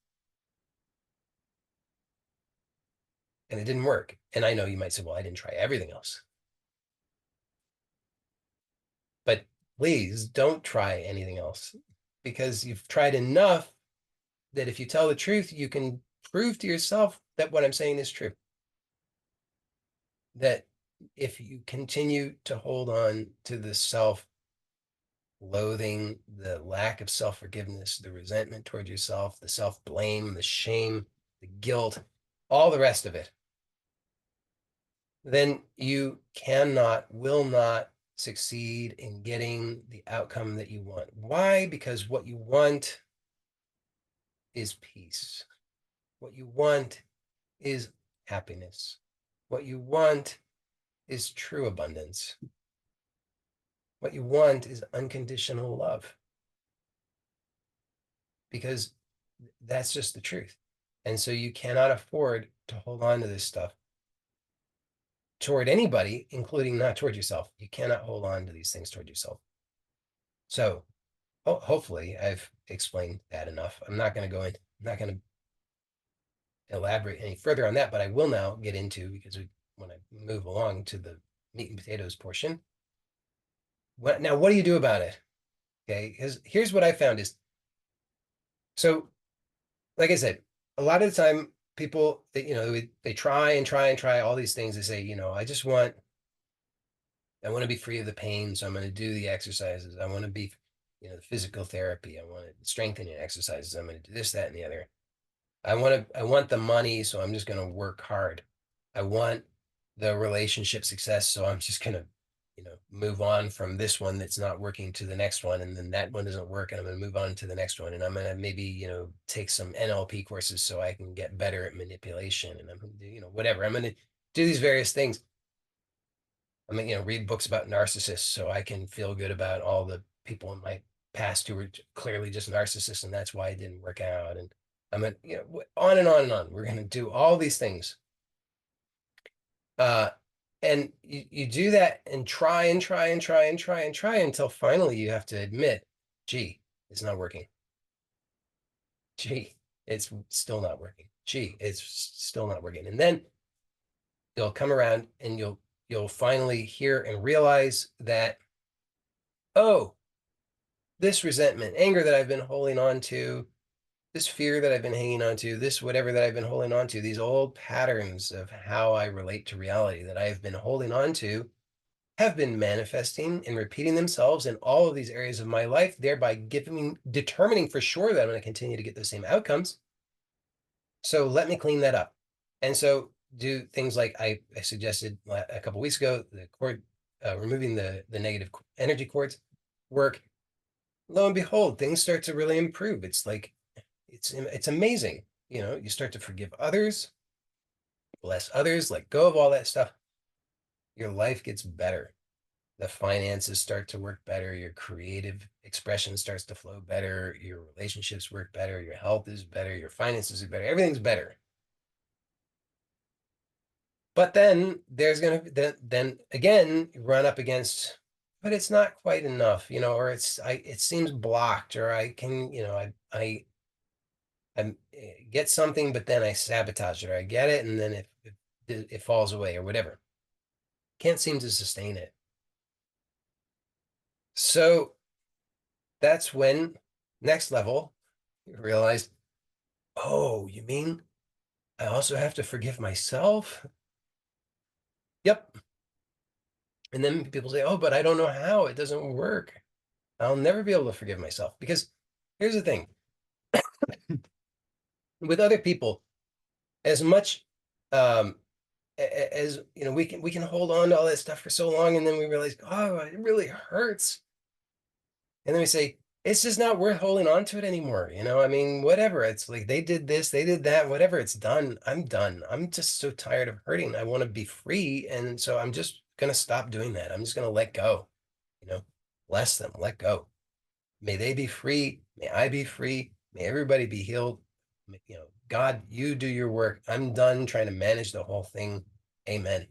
and it didn't work. And I know you might say, well, I didn't try everything else. But please don't try anything else because you've tried enough that if you tell the truth, you can prove to yourself that what I'm saying is true. That if you continue to hold on to the self loathing, the lack of self-forgiveness, the resentment toward yourself, the self-blame, the shame, the guilt, all the rest of it, then you cannot, will not succeed in getting the outcome that you want. Why? Because what you want is peace. What you want is happiness. What you want is true abundance. What you want is unconditional love, because that's just the truth. And so you cannot afford to hold on to this stuff toward anybody, including not toward yourself. You cannot hold on to these things toward yourself. So hopefully I've explained that enough. I'm not going to go in, I'm not going to elaborate any further on that, but I will now get into, because when I move along to the meat and potatoes portion, what do you do about it? Okay, because here's what I found is, so like I said, a lot of the time people, they try and try and try all these things. They say, I want to be free of the pain, so I'm going to do the exercises. I want to be, the physical therapy. I want to strengthening exercises. I'm going to do this, that, and the other. I want the money, so I'm just going to work hard. I want the relationship success, so I'm just going to, move on from this one that's not working to the next one, and then that one doesn't work, and I'm going to move on to the next one, and I'm going to maybe, take some NLP courses so I can get better at manipulation, and I'm going to do, whatever. I'm going to do these various things. I'm going to, read books about narcissists so I can feel good about all the people in my past who were clearly just narcissists, and that's why it didn't work out. And I'm going to, on and on and on. We're going to do all these things. And you do that and try and try and try and try and try until finally you have to admit, gee, it's not working. Gee, it's still not working. Gee, it's still not working. And then you'll come around and you'll finally hear and realize that, oh, this resentment, anger that I've been holding on to, this fear that I've been hanging on to, this whatever that I've been holding on to, these old patterns of how I relate to reality that I've been holding on to have been manifesting and repeating themselves in all of these areas of my life, thereby determining for sure that I'm going to continue to get those same outcomes. So let me clean that up. And so do things like I suggested a couple of weeks ago, the cord, removing the negative energy cords work. Lo and behold, things start to really improve. It's like, it's amazing. You start to forgive others, bless others, let go of all that stuff. Your life gets better. The finances start to work better. Your creative expression starts to flow better. Your relationships work better. Your health is better. Your finances are better. Everything's better. But then there's going to, then again, run up against, but it's not quite enough, or it seems blocked, or I can, I get something, but then I sabotage it, or I get it, and then it falls away, or whatever. Can't seem to sustain it. So that's when, next level, you realize, oh, you mean I also have to forgive myself? Yep. And then people say, oh, but I don't know how. It doesn't work. I'll never be able to forgive myself, because here's the thing. With other people, as much as we can hold on to all that stuff for so long, and then we realize, oh, it really hurts, and then we say, it's just not worth holding on to it anymore. I mean, whatever. It's like they did this, they did that, whatever. It's done. I'm done. I'm just so tired of hurting. I want to be free, and so I'm just gonna stop doing that. I'm just gonna let go. You know, bless them. Let go. May they be free. May I be free. May everybody be healed. God, you do your work. I'm done trying to manage the whole thing. Amen.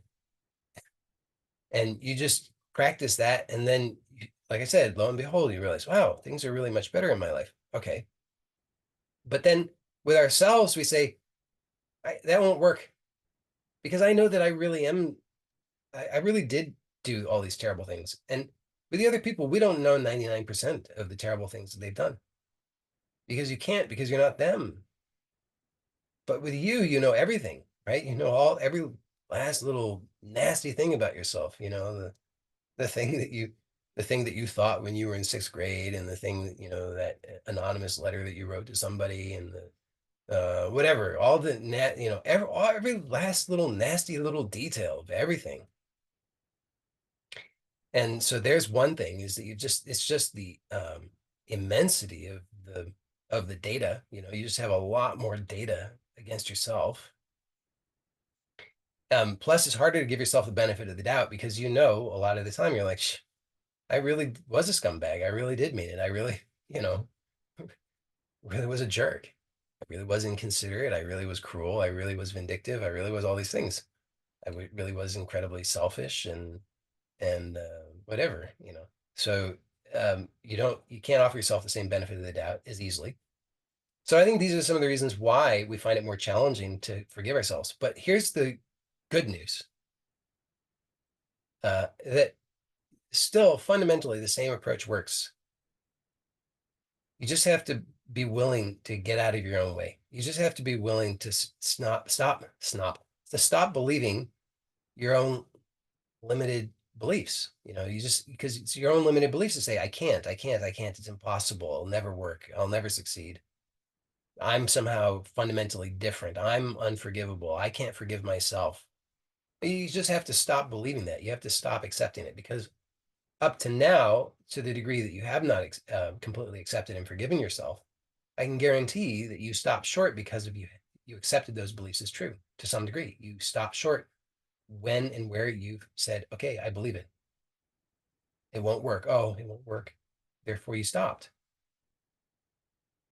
And you just practice that. And then, like I said, lo and behold, you realize, wow, things are really much better in my life. Okay. But then with ourselves, we say, that won't work, because I know that I really am, I really did do all these terrible things. And with the other people, we don't know 99% of the terrible things that they've done, because you can't, because you're not them. But with you, you know everything, right? You know every last little nasty thing about yourself, the thing that the thing that you thought when you were in sixth grade, and the thing that, that anonymous letter that you wrote to somebody, and the whatever, all the every last little nasty little detail of everything. And so there's one thing, is that it's just the immensity of the data. You just have a lot more data against yourself. Plus, it's harder to give yourself the benefit of the doubt, because a lot of the time you're like, I really was a scumbag. I really did mean it. I really, really was a jerk. I really was inconsiderate. I really was cruel. I really was vindictive. I really was all these things. Really was incredibly selfish, and whatever. So you can't offer yourself the same benefit of the doubt as easily. So I think these are some of the reasons why we find it more challenging to forgive ourselves. But here's the good news, that still fundamentally the same approach works. You just have to be willing to get out of your own way. You just have to be willing to stop believing your own limited beliefs. You just, because it's your own limited beliefs to say, I can't, it's impossible, it'll never work, I'll never succeed. I'm somehow fundamentally different. I'm unforgivable. I can't forgive myself. You just have to stop believing that. You have to stop accepting it, because up to now, to the degree that you have not completely accepted and forgiven yourself, I can guarantee that you stopped short because of you accepted those beliefs as true to some degree. You stopped short when and where you've said, okay, I believe it. It won't work. Oh, it won't work. Therefore, you stopped.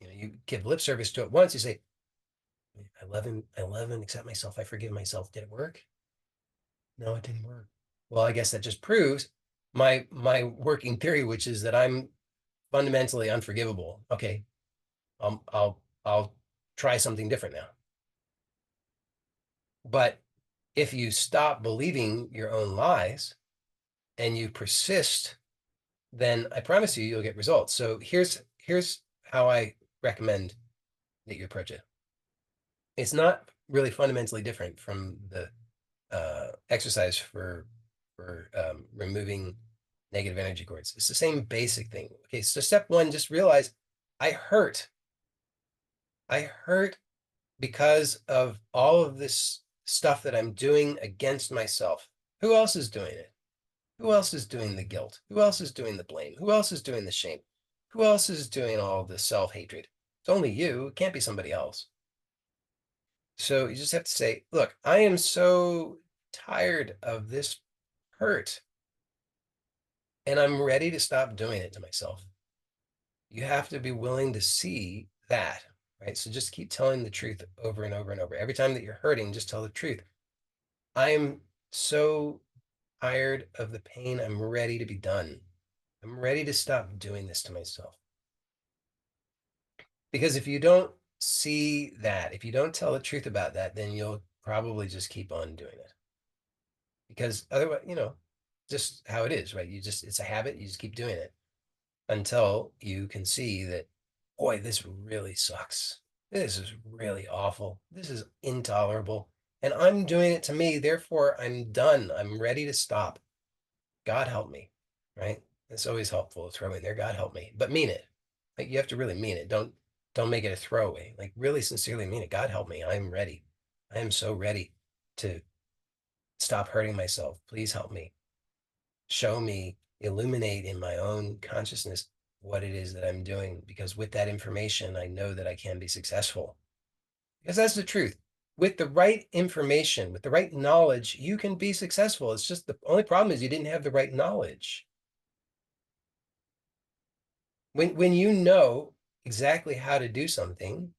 You give lip service to it once. You say, I love him. I love and accept myself. I forgive myself. Did it work? No, it didn't work. Well, I guess that just proves my working theory, which is that I'm fundamentally unforgivable. Okay, I'll try something different now. But if you stop believing your own lies and you persist, then I promise you'll get results. So here's how I recommend that you approach it. It's not really fundamentally different from the exercise for removing negative energy cords. It's the same basic thing. Okay, so step one, just realize I hurt. I hurt because of all of this stuff that I'm doing against myself. Who else is doing it? Who else is doing the guilt? Who else is doing the blame? Who else is doing the shame? Who else is doing all the self-hatred? It's only you. It can't be somebody else. So you just have to say, look, I am so tired of this hurt, and I'm ready to stop doing it to myself. You have to be willing to see that, right? So just keep telling the truth over and over and over. Every time that you're hurting, just tell the truth. I'm so tired of the pain. I'm ready to be done. I'm ready to stop doing this to myself. Because if you don't see that, if you don't tell the truth about that, then you'll probably just keep on doing it. Because otherwise, just how it is, right? It's a habit. You just keep doing it until you can see that, boy, this really sucks. This is really awful. This is intolerable. And I'm doing it to me. Therefore, I'm done. I'm ready to stop. God help me, right? It's always helpful to throw in there, God help me, but mean it. Like, you have to really mean it. Don't make it a throwaway. Like, really sincerely mean it. God help me. I'm ready. I am so ready to stop hurting myself. Please help me. Show me, illuminate in my own consciousness what it is that I'm doing, because with that information, I know that I can be successful. Because that's the truth. With the right information, with the right knowledge, you can be successful. It's just the only problem is you didn't have the right knowledge. When you know exactly how to do something,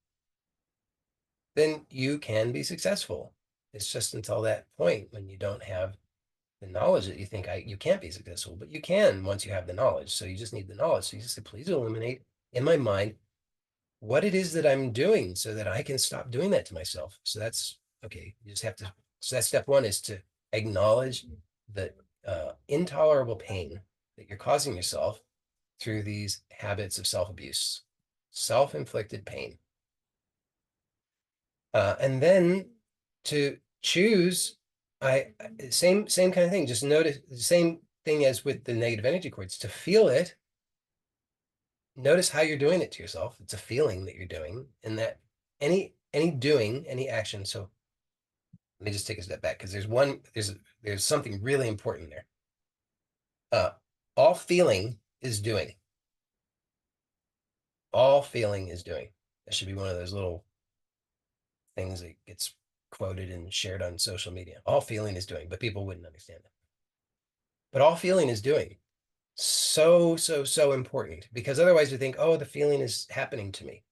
then you can be successful. It's just until that point when you don't have the knowledge that you think you can't be successful, but you can once you have the knowledge. So you just need the knowledge. So you just say, please illuminate in my mind what it is that I'm doing so that I can stop doing that to myself. So that's okay. You just have to. So that's step one, is to acknowledge the intolerable pain that you're causing yourself through these habits of self-abuse, self-inflicted pain. And then to choose, I same kind of thing. Just notice the same thing as with the negative energy cords, to feel it, notice how you're doing it to yourself. It's a feeling that you're doing, and that any doing, any action. So let me just take a step back because there's something really important there. Uh, all feeling is doing. All feeling is doing. That should be one of those little things that gets quoted and shared on social media. All feeling is doing, but people wouldn't understand it. But all feeling is doing. So important, because otherwise you think, oh, the feeling is happening to me.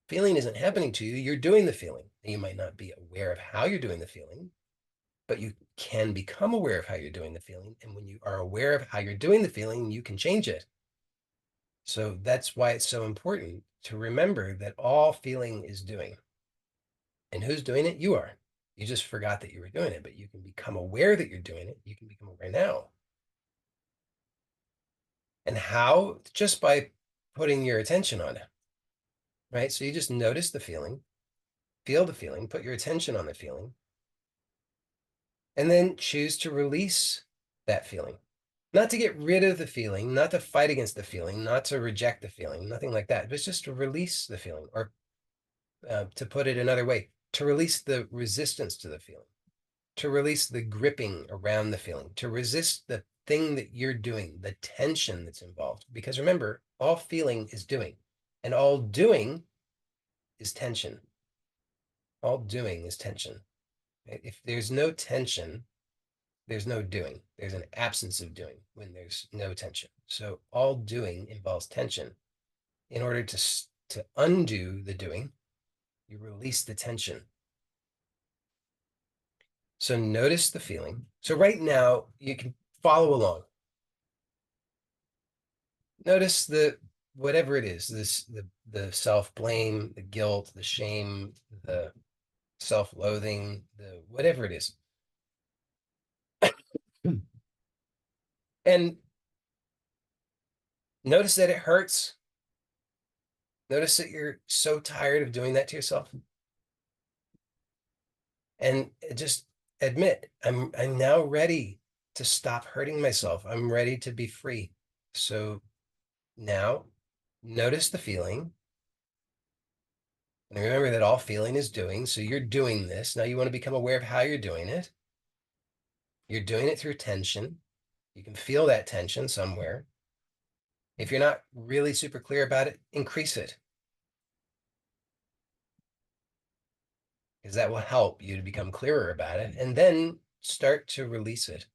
Feeling isn't happening to you. You're doing the feeling. You might not be aware of how you're doing the feeling, but you can become aware of how you're doing the feeling. And when you are aware of how you're doing the feeling, you can change it. So that's why it's so important to remember that all feeling is doing. And who's doing it? You are. You just forgot that you were doing it, but you can become aware that you're doing it. You can become aware now. And how? Just by putting your attention on it, right? So you just notice the feeling, feel the feeling, put your attention on the feeling, and then choose to release that feeling. Not to get rid of the feeling, not to fight against the feeling, not to reject the feeling, nothing like that, but just to release the feeling, or to put it another way, to release the resistance to the feeling, to release the gripping around the feeling, to resist the thing that you're doing, the tension that's involved. Because remember, all feeling is doing, and all doing is tension. All doing is tension. If there's no tension, there's no doing. There's an absence of doing when there's no tension. So all doing involves tension. In order to undo the doing, you release the tension. So notice the feeling. So right now you can follow along. Notice the whatever it is, the self-blame, the guilt, the shame, the self-loathing, the whatever it is. And notice that it hurts. Notice that you're so tired of doing that to yourself. And just admit, I'm now ready to stop hurting myself. I'm ready to be free. So now notice the feeling. And remember that all feeling is doing. So you're doing this. Now you want to become aware of how you're doing it. You're doing it through tension. You can feel that tension somewhere. If you're not really super clear about it, increase it, because that will help you to become clearer about it, and then start to release it.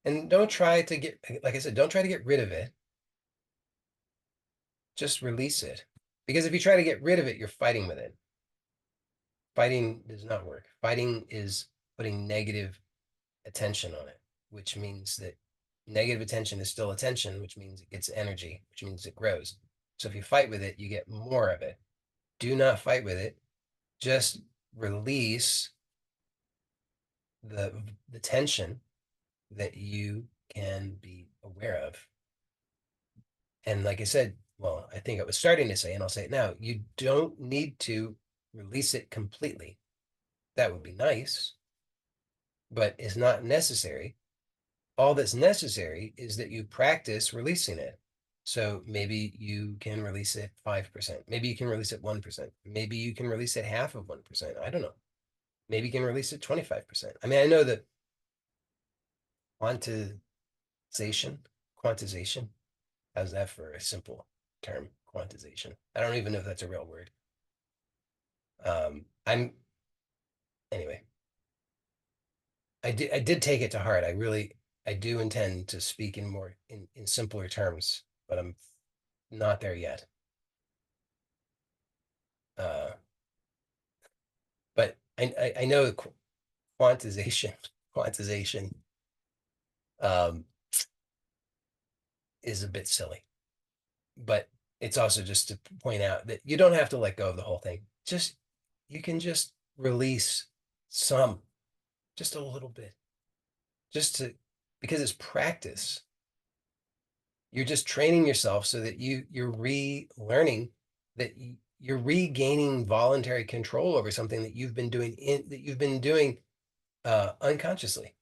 And don't try to get, like I said, don't try to get rid of it. Just release it. Because if you try to get rid of it, you're fighting with it. Fighting does not work. Fighting is putting negative attention on it, which means that negative attention is still attention, which means it gets energy, which means it grows. So if you fight with it, you get more of it. Do not fight with it. Just release the tension that you can be aware of. And like I said, well, I think I was starting to say, and I'll say it now, you don't need to release it completely. That would be nice, but it's not necessary. All that's necessary is that you practice releasing it. So maybe you can release it 5%. Maybe you can release it 1%. Maybe you can release it half of 1%. I don't know. Maybe you can release it 25%. I mean, I know that quantization, quantization, how's that for a simple term? Quantization. I don't even know if that's a real word. I'm anyway. I did take it to heart. I do intend to speak in more in simpler terms, but I'm not there yet. Uh, but I know quantization quantization um, is a bit silly, but it's also just to point out that you don't have to let go of the whole thing. Just you can just release some, just a little bit, just to because it's practice. You're just training yourself so that you're relearning that you're regaining voluntary control over something that you've been doing unconsciously.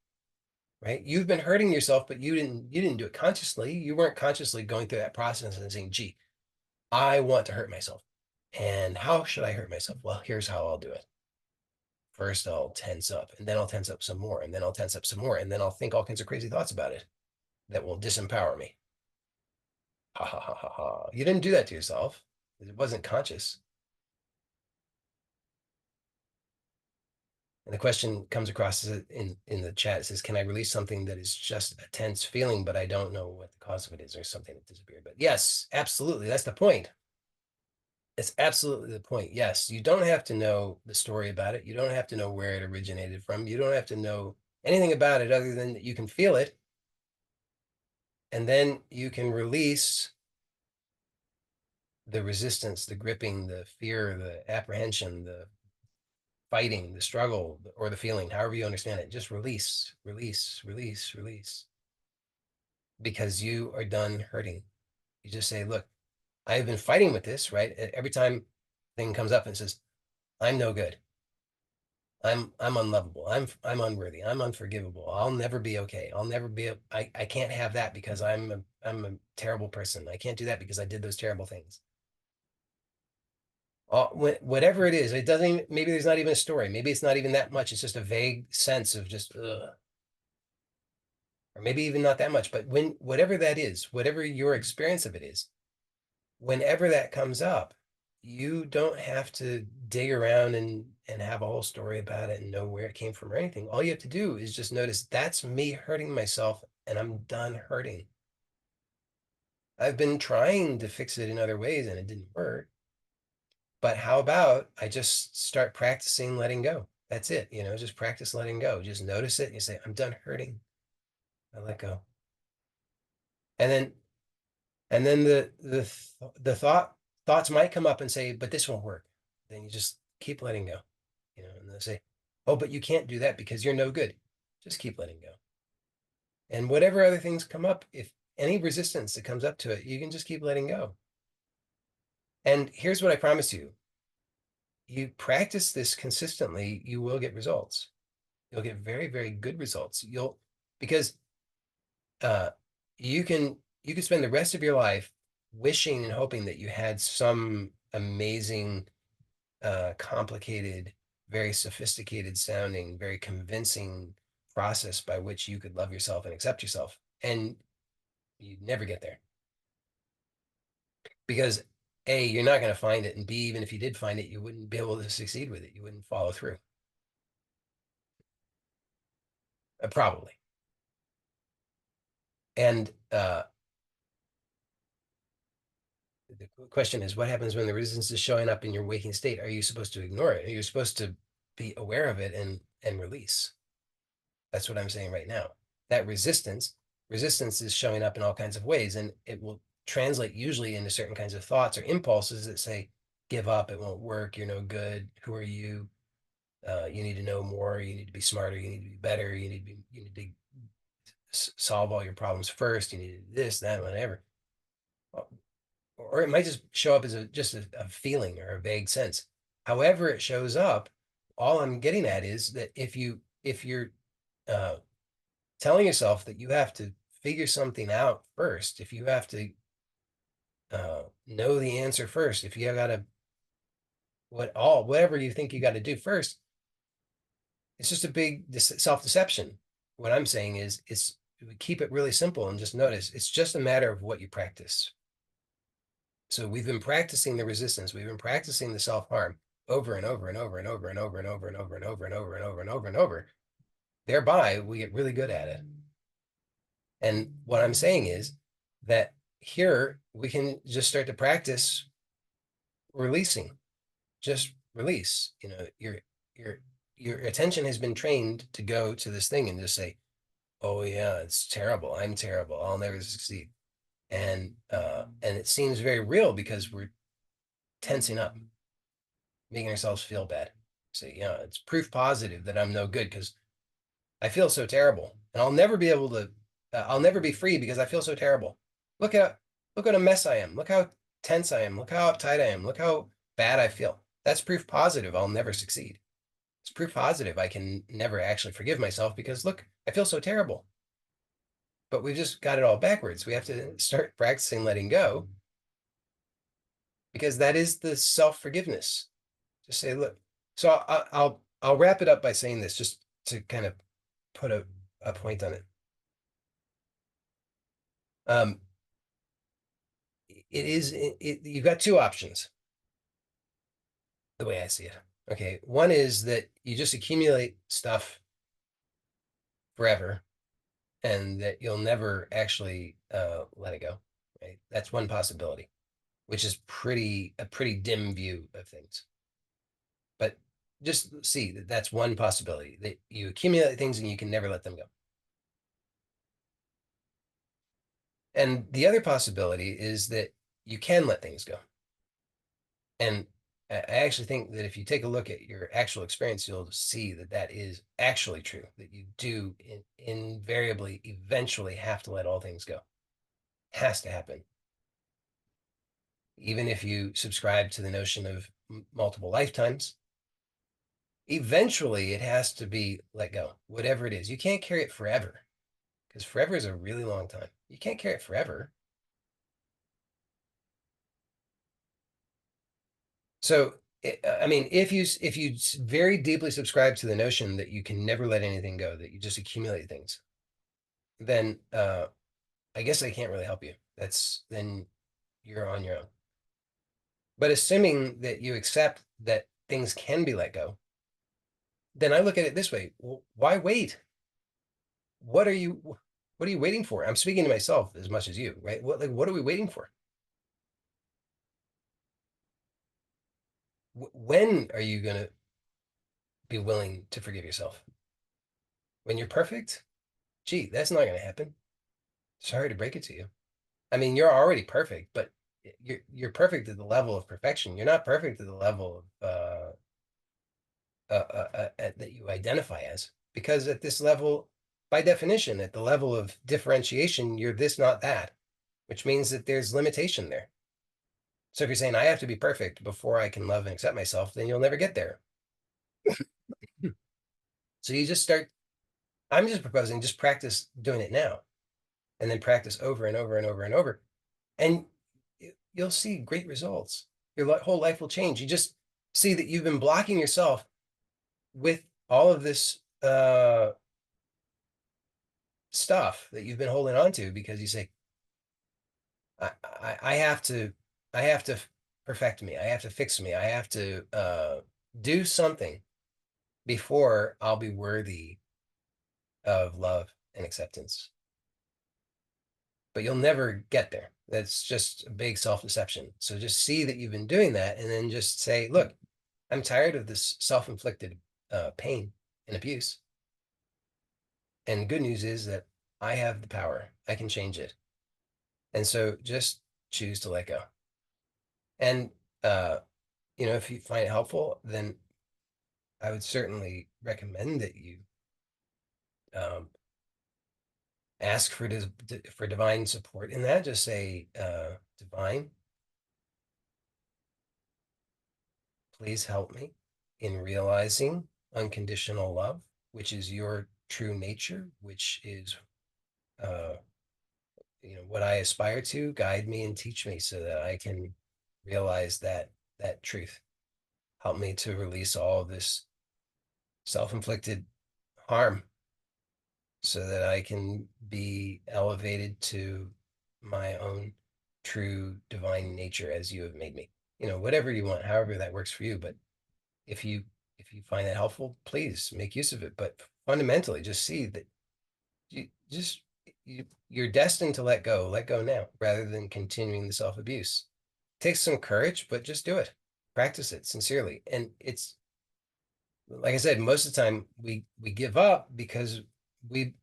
right? You've been hurting yourself, but you didn't do it consciously. You weren't consciously going through that process and saying, gee, I want to hurt myself. And how should I hurt myself? Well, here's how I'll do it. First, I'll tense up, and then I'll tense up some more, and then I'll tense up some more, and then I'll think all kinds of crazy thoughts about it that will disempower me. Ha ha ha ha ha. You didn't do that to yourself. It wasn't conscious. And the question comes across in the chat. It says, can I release something that is just a tense feeling, but I don't know what the cause of it is, or something that disappeared? But yes, absolutely. That's the point. It's absolutely the point. Yes, you don't have to know the story about it. You don't have to know where it originated from. You don't have to know anything about it other than that you can feel it. And then you can release the resistance, the gripping, the fear, the apprehension, the fighting, the struggle, or the feeling, however you understand it. Just release, release, release, release, because you are done hurting. You just say, look, I have been fighting with this, right? Every time thing comes up and says, I'm no good. I'm unlovable. I'm unworthy. I'm unforgivable. I'll never be okay. I'll never be I can't have that because I'm a terrible person. I can't do that because I did those terrible things. Whatever it is, it doesn't even, maybe there's not even a story. Maybe it's not even that much. It's just a vague sense of just ugh. Or maybe even not that much. But when whatever that is, whatever your experience of it is, whenever that comes up, you don't have to dig around and have a whole story about it and know where it came from or anything. All you have to do is just notice that's me hurting myself and I'm done hurting. I've been trying to fix it in other ways and it didn't work. But how about I just start practicing letting go? That's it, just practice letting go. Just notice it and you say, I'm done hurting. I let go. And then the thoughts might come up and say, but this won't work. Then you just keep letting go, and they say, oh, but you can't do that because you're no good. Just keep letting go. And whatever other things come up, if any resistance that comes up to it, you can just keep letting go. And here's what I promise you. You practice this consistently, you will get results. You'll get very, very good results. Because uh, you can spend the rest of your life wishing and hoping that you had some amazing, complicated, very sophisticated sounding, very convincing process by which you could love yourself and accept yourself. And you'd never get there because A, you're not going to find it. And B, even if you did find it, you wouldn't be able to succeed with it. You wouldn't follow through. Probably. And the question is, what happens when the resistance is showing up in your waking state? Are you supposed to ignore it? Are you supposed to be aware of it and release? That's what I'm saying right now. That resistance is showing up in all kinds of ways, and it will translate usually into certain kinds of thoughts or impulses that say, give up, it won't work, you're no good, who are you? You need to know more, you need to be smarter, you need to be better, you need to solve all your problems first, you need to do this, that, whatever. Or it might just show up as just a feeling or a vague sense. However it shows up, all I'm getting at is that if you're uh, telling yourself that you have to figure something out first, if you have to know the answer first, if you got to whatever you think you got to do first, it's just a big self-deception. What I'm saying is keep it really simple and just notice it's just a matter of what you practice. So we've been practicing the resistance, we've been practicing the self-harm over and over and over and over and over and over and over and over and over and over and over and over. Thereby, we get really good at it. And what I'm saying is that here we can just start to practice releasing. Just release. Your attention has been trained to go to this thing and just say, "Oh yeah, it's terrible. I'm terrible. I'll never succeed." And it seems very real because we're tensing up, making ourselves feel bad. Say, yeah, it's proof positive that I'm no good because I feel so terrible, and I'll never be able to. I'll never be free because I feel so terrible. Look at look what a mess I am. Look how tense I am. Look how uptight I am. Look how bad I feel. That's proof positive I'll never succeed. It's proof positive I can never actually forgive myself because look, I feel so terrible. but we've just got it all backwards. We have to start practicing letting go because that is the self-forgiveness. Just say, look. So I'll wrap it up by saying this, just to kind of put a point on it. Um, you've got two options, the way I see it. Okay, one is that you just accumulate stuff forever, and that you'll never actually let it go. Right? That's one possibility, which is pretty a pretty dim view of things. But just see that that's one possibility, that you accumulate things and you can never let them go. And the other possibility is that you can let things go. And I actually think that if you take a look at your actual experience, you'll see that that is actually true, that you do invariably eventually have to let all things go. Has to happen. Even if you subscribe to the notion of multiple lifetimes, eventually it has to be let go, whatever it is. You can't carry it forever because forever is a really long time. You can't carry it forever. So, I mean, if you very deeply subscribe to the notion that you can never let anything go, that you just accumulate things, then I guess I can't really help you. That's then you're on your own. But assuming that you accept that things can be let go, then I look at it this way: why wait? What are you what are you waiting for? I'm speaking to myself as much as you, right? What are we waiting for? When are you gonna be willing to forgive yourself? When you're perfect? Gee, that's not gonna happen. Sorry to break it to you. I mean, you're already perfect, but you're perfect at the level of perfection. You're not perfect at the level of that you identify as, because at this level, by definition, at the level of differentiation, you're this, not that, which means that there's limitation there. So if you're saying I have to be perfect before I can love and accept myself, then you'll never get there. So you just start. I'm just proposing just practice doing it now, and then practice over and over and over and over, and you'll see great results. Your whole life will change. You just see that you've been blocking yourself with all of this stuff that you've been holding on to because you say, I have to, I have to perfect me. I have to fix me. I have to do something before I'll be worthy of love and acceptance. But you'll never get there. That's just a big self-deception. So just see that you've been doing that and then just say, look, I'm tired of this self-inflicted pain and abuse. And the good news is that I have the power. I can change it. And so just choose to let go. And uh, if you find it helpful, then I would certainly recommend that you um, ask for divine support in that. Just say, divine, please help me in realizing unconditional love, which is your true nature, which is uh, what I aspire to. Guide me and teach me so that I can realize that truth. Help me to release all of this self-inflicted harm so that I can be elevated to my own true divine nature as you have made me. Whatever you want, however that works for you. But if you if you find that helpful, please make use of it. But fundamentally, just see that you just you're destined to let go now, rather than continuing the self-abuse. It takes some courage, but just do it. Practice it sincerely. And it's like I said, most of the time we give up because we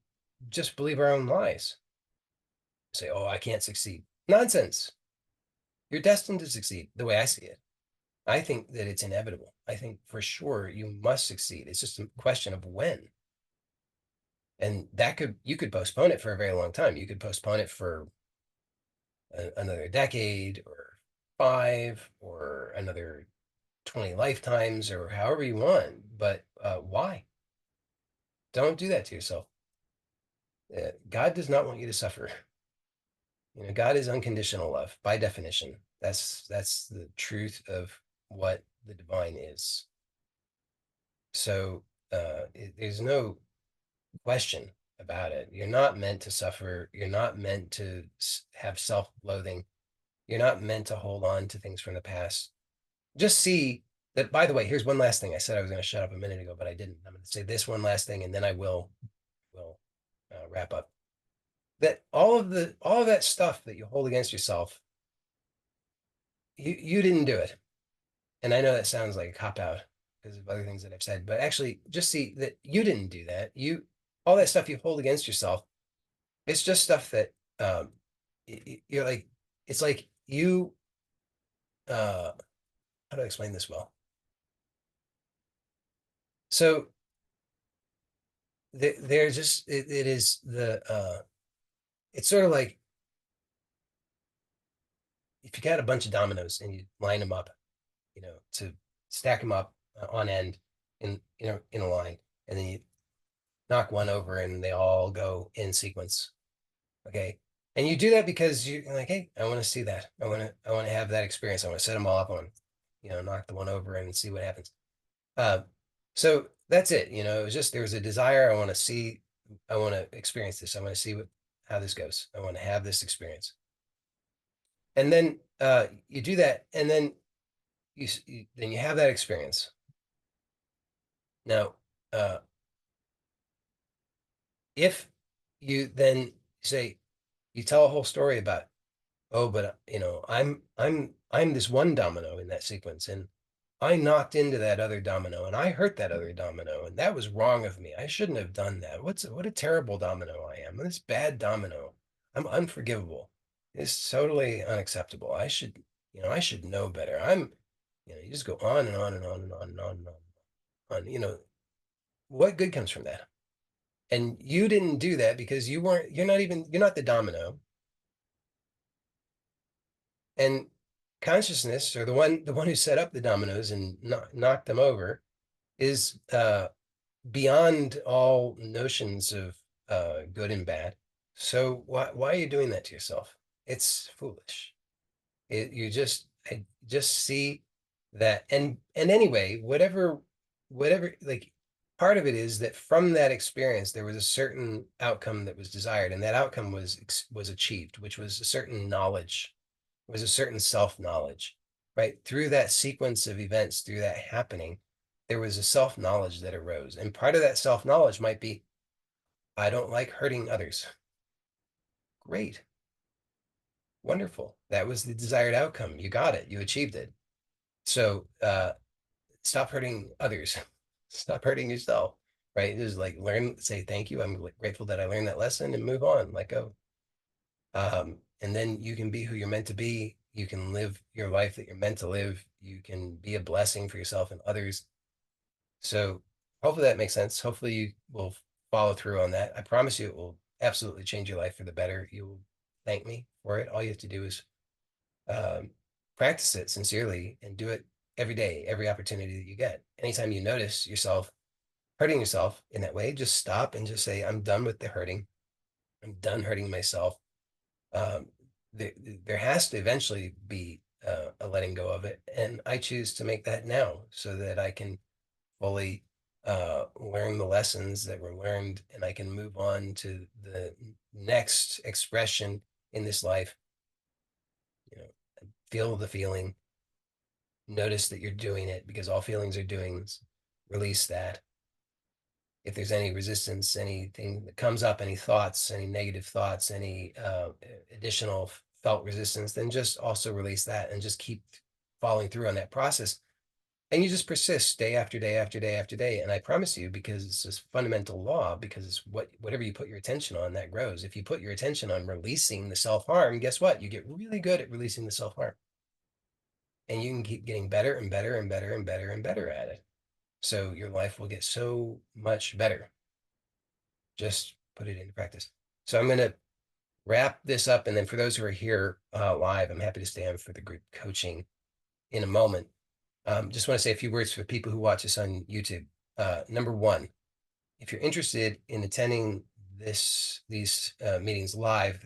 just believe our own lies. Say, oh, I can't succeed. Nonsense. You're destined to succeed, the way I see it. I think that it's inevitable. I think for sure you must succeed. It's just a question of when. And you could postpone it for a very long time. You could postpone it for another decade or five or another 20 lifetimes or however you want. But why? Don't do that to yourself. God does not want you to suffer. God is unconditional love by definition. That's the truth of what the divine is. So there's no question about it. You're not meant to suffer. You're not meant to have self-loathing. You're not meant to hold on to things from the past. Just see that, by the way, here's one last thing. I said I was going to shut up a minute ago, but I didn't. I'm going to say this one last thing, and then I will wrap up. That all of that stuff that you hold against yourself, you didn't do it. And I know that sounds like a cop out because of other things that I've said, but actually just see that you didn't do that. You All that stuff you hold against yourself, it's just stuff that you're like, it's like you how do I explain this well? So they're just it is the it's sort of like if you got a bunch of dominoes and you line them up, to stack them up on end in a line, and then you knock one over and they all go in sequence. Okay. And you do that because you're like, hey, I want to see that. I want to have that experience. I want to set them all up on, knock the one over and see what happens. Uh, so that's it. It was just there was a desire. I want to experience this. I want to see how this goes. I want to have this experience. And then you do that, and then then you have that experience. Now, uh, if you then say you tell a whole story about, oh, but I'm this one domino in that sequence, and I knocked into that other domino, and I hurt that other domino, and that was wrong of me. I shouldn't have done that. What a terrible domino I am. This bad domino. I'm unforgivable. It's totally unacceptable. I should know better. You just go on and on and on and on and on and on. What good comes from that? And you didn't do that because you're not the domino. And consciousness, or the one who set up the dominoes and knocked them over, is beyond all notions of good and bad. So why are you doing that to yourself? It's foolish. I just see that, and anyway, whatever, like, part of it is that from that experience there was a certain outcome that was desired, and that outcome was achieved, which was a certain knowledge, was a certain self-knowledge, right? Through that sequence of events, through that happening, there was a self-knowledge that arose. And part of that self-knowledge might be, I don't like hurting others. Great. Wonderful. That was the desired outcome. You got it. You achieved it. So stop hurting others. Stop hurting yourself, right? Just like say thank you. I'm grateful that I learned that lesson, and move on, let go. And then you can be who you're meant to be. You can live your life that you're meant to live. You can be a blessing for yourself and others. So hopefully that makes sense. Hopefully you will follow through on that. I promise you it will absolutely change your life for the better. You will thank me for it. All you have to do is um, practice it sincerely and do it every day, every opportunity that you get. Anytime you notice yourself hurting yourself in that way, just stop and just say, I'm done with the hurting. I'm done hurting myself. Um, there has to eventually be a letting go of it. And I choose to make that now so that I can fully learn the lessons that were learned, and I can move on to the next expression in this life. Feel the feeling, notice that you're doing it, because all feelings are doings. Release that. If there's any resistance, anything that comes up, any thoughts, any negative thoughts, any additional felt resistance, then just also release that and just keep following through on that process. And you just persist day after day after day after day. And I promise you, because it's this fundamental law, because it's whatever you put your attention on, that grows. If you put your attention on releasing the self-harm, guess what? You get really good at releasing the self-harm. And you can keep getting better and better and better and better and better at it. So your life will get so much better. Just put it into practice. So I'm going to wrap this up. And then for those who are here live, I'm happy to stay on for the group coaching in a moment. Just want to say a few words for people who watch us on YouTube. Number one, if you're interested in attending these meetings live,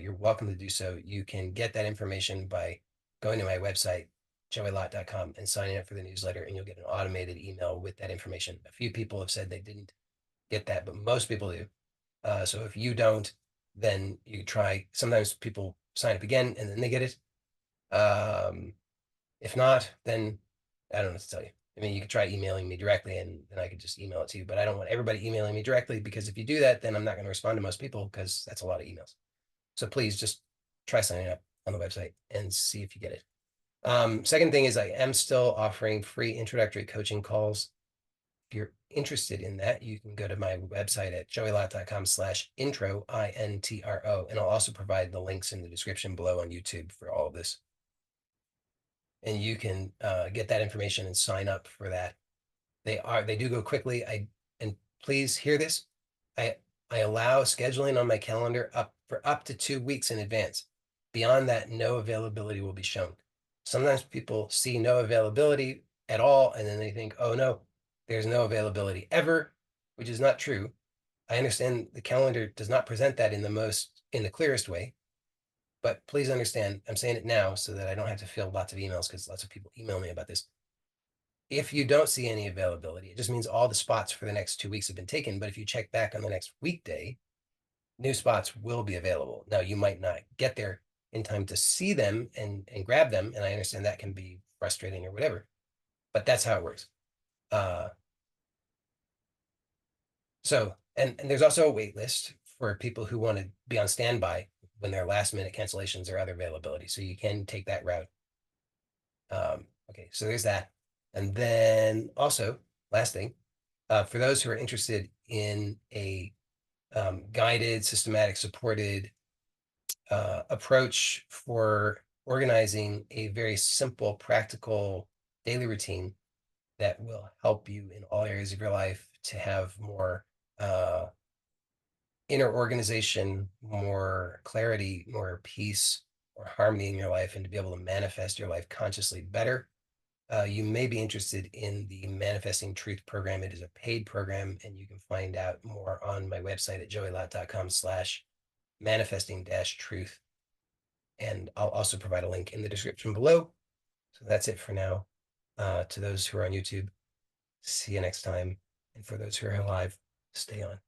you're welcome to do so. You can get that information by going to my website, joeylott.com, and signing up for the newsletter, and you'll get an automated email with that information. A few people have said they didn't get that, but most people do. So if you don't, then you try. Sometimes people sign up again and then they get it. If not, then I don't know what to tell you. I mean, you could try emailing me directly and then I could just email it to you, but I don't want everybody emailing me directly because if you do that, then I'm not going to respond to most people because that's a lot of emails. So please just try signing up on the website and see if you get it. Second thing is I am still offering free introductory coaching calls. If you're interested in that, you can go to my website at joeylott.com/intro, INTRO, and I'll also provide the links in the description below on YouTube for all of this. And you can get that information and sign up for that. They do go quickly. And please hear this. I I allow scheduling on my calendar up to 2 weeks in advance. Beyond that, no availability will be shown. Sometimes people see no availability at all, and then they think, oh no, there's no availability ever, which is not true. I understand the calendar does not present that in the clearest way, but please understand, I'm saying it now so that I don't have to fill lots of emails because lots of people email me about this. If you don't see any availability, it just means all the spots for the next 2 weeks have been taken. But if you check back on the next weekday, new spots will be available. Now, you might not get there in time to see them and grab them. And I understand that can be frustrating or whatever, but that's how it works. Uh, and there's also a wait list for people who want to be on standby when there are last minute cancellations or other availability. So you can take that route. Okay, so there's that. And then also, last thing, for those who are interested in a guided, systematic, supported approach for organizing a very simple, practical daily routine that will help you in all areas of your life to have more inner organization, more clarity, more peace, or harmony in your life, and to be able to manifest your life consciously better. You may be interested in the Manifesting Truth program. It is a paid program, and you can find out more on my website at joeylott.com/manifesting-truth. And I'll also provide a link in the description below. So that's it for now. To those who are on YouTube, see you next time. And for those who are live, stay on.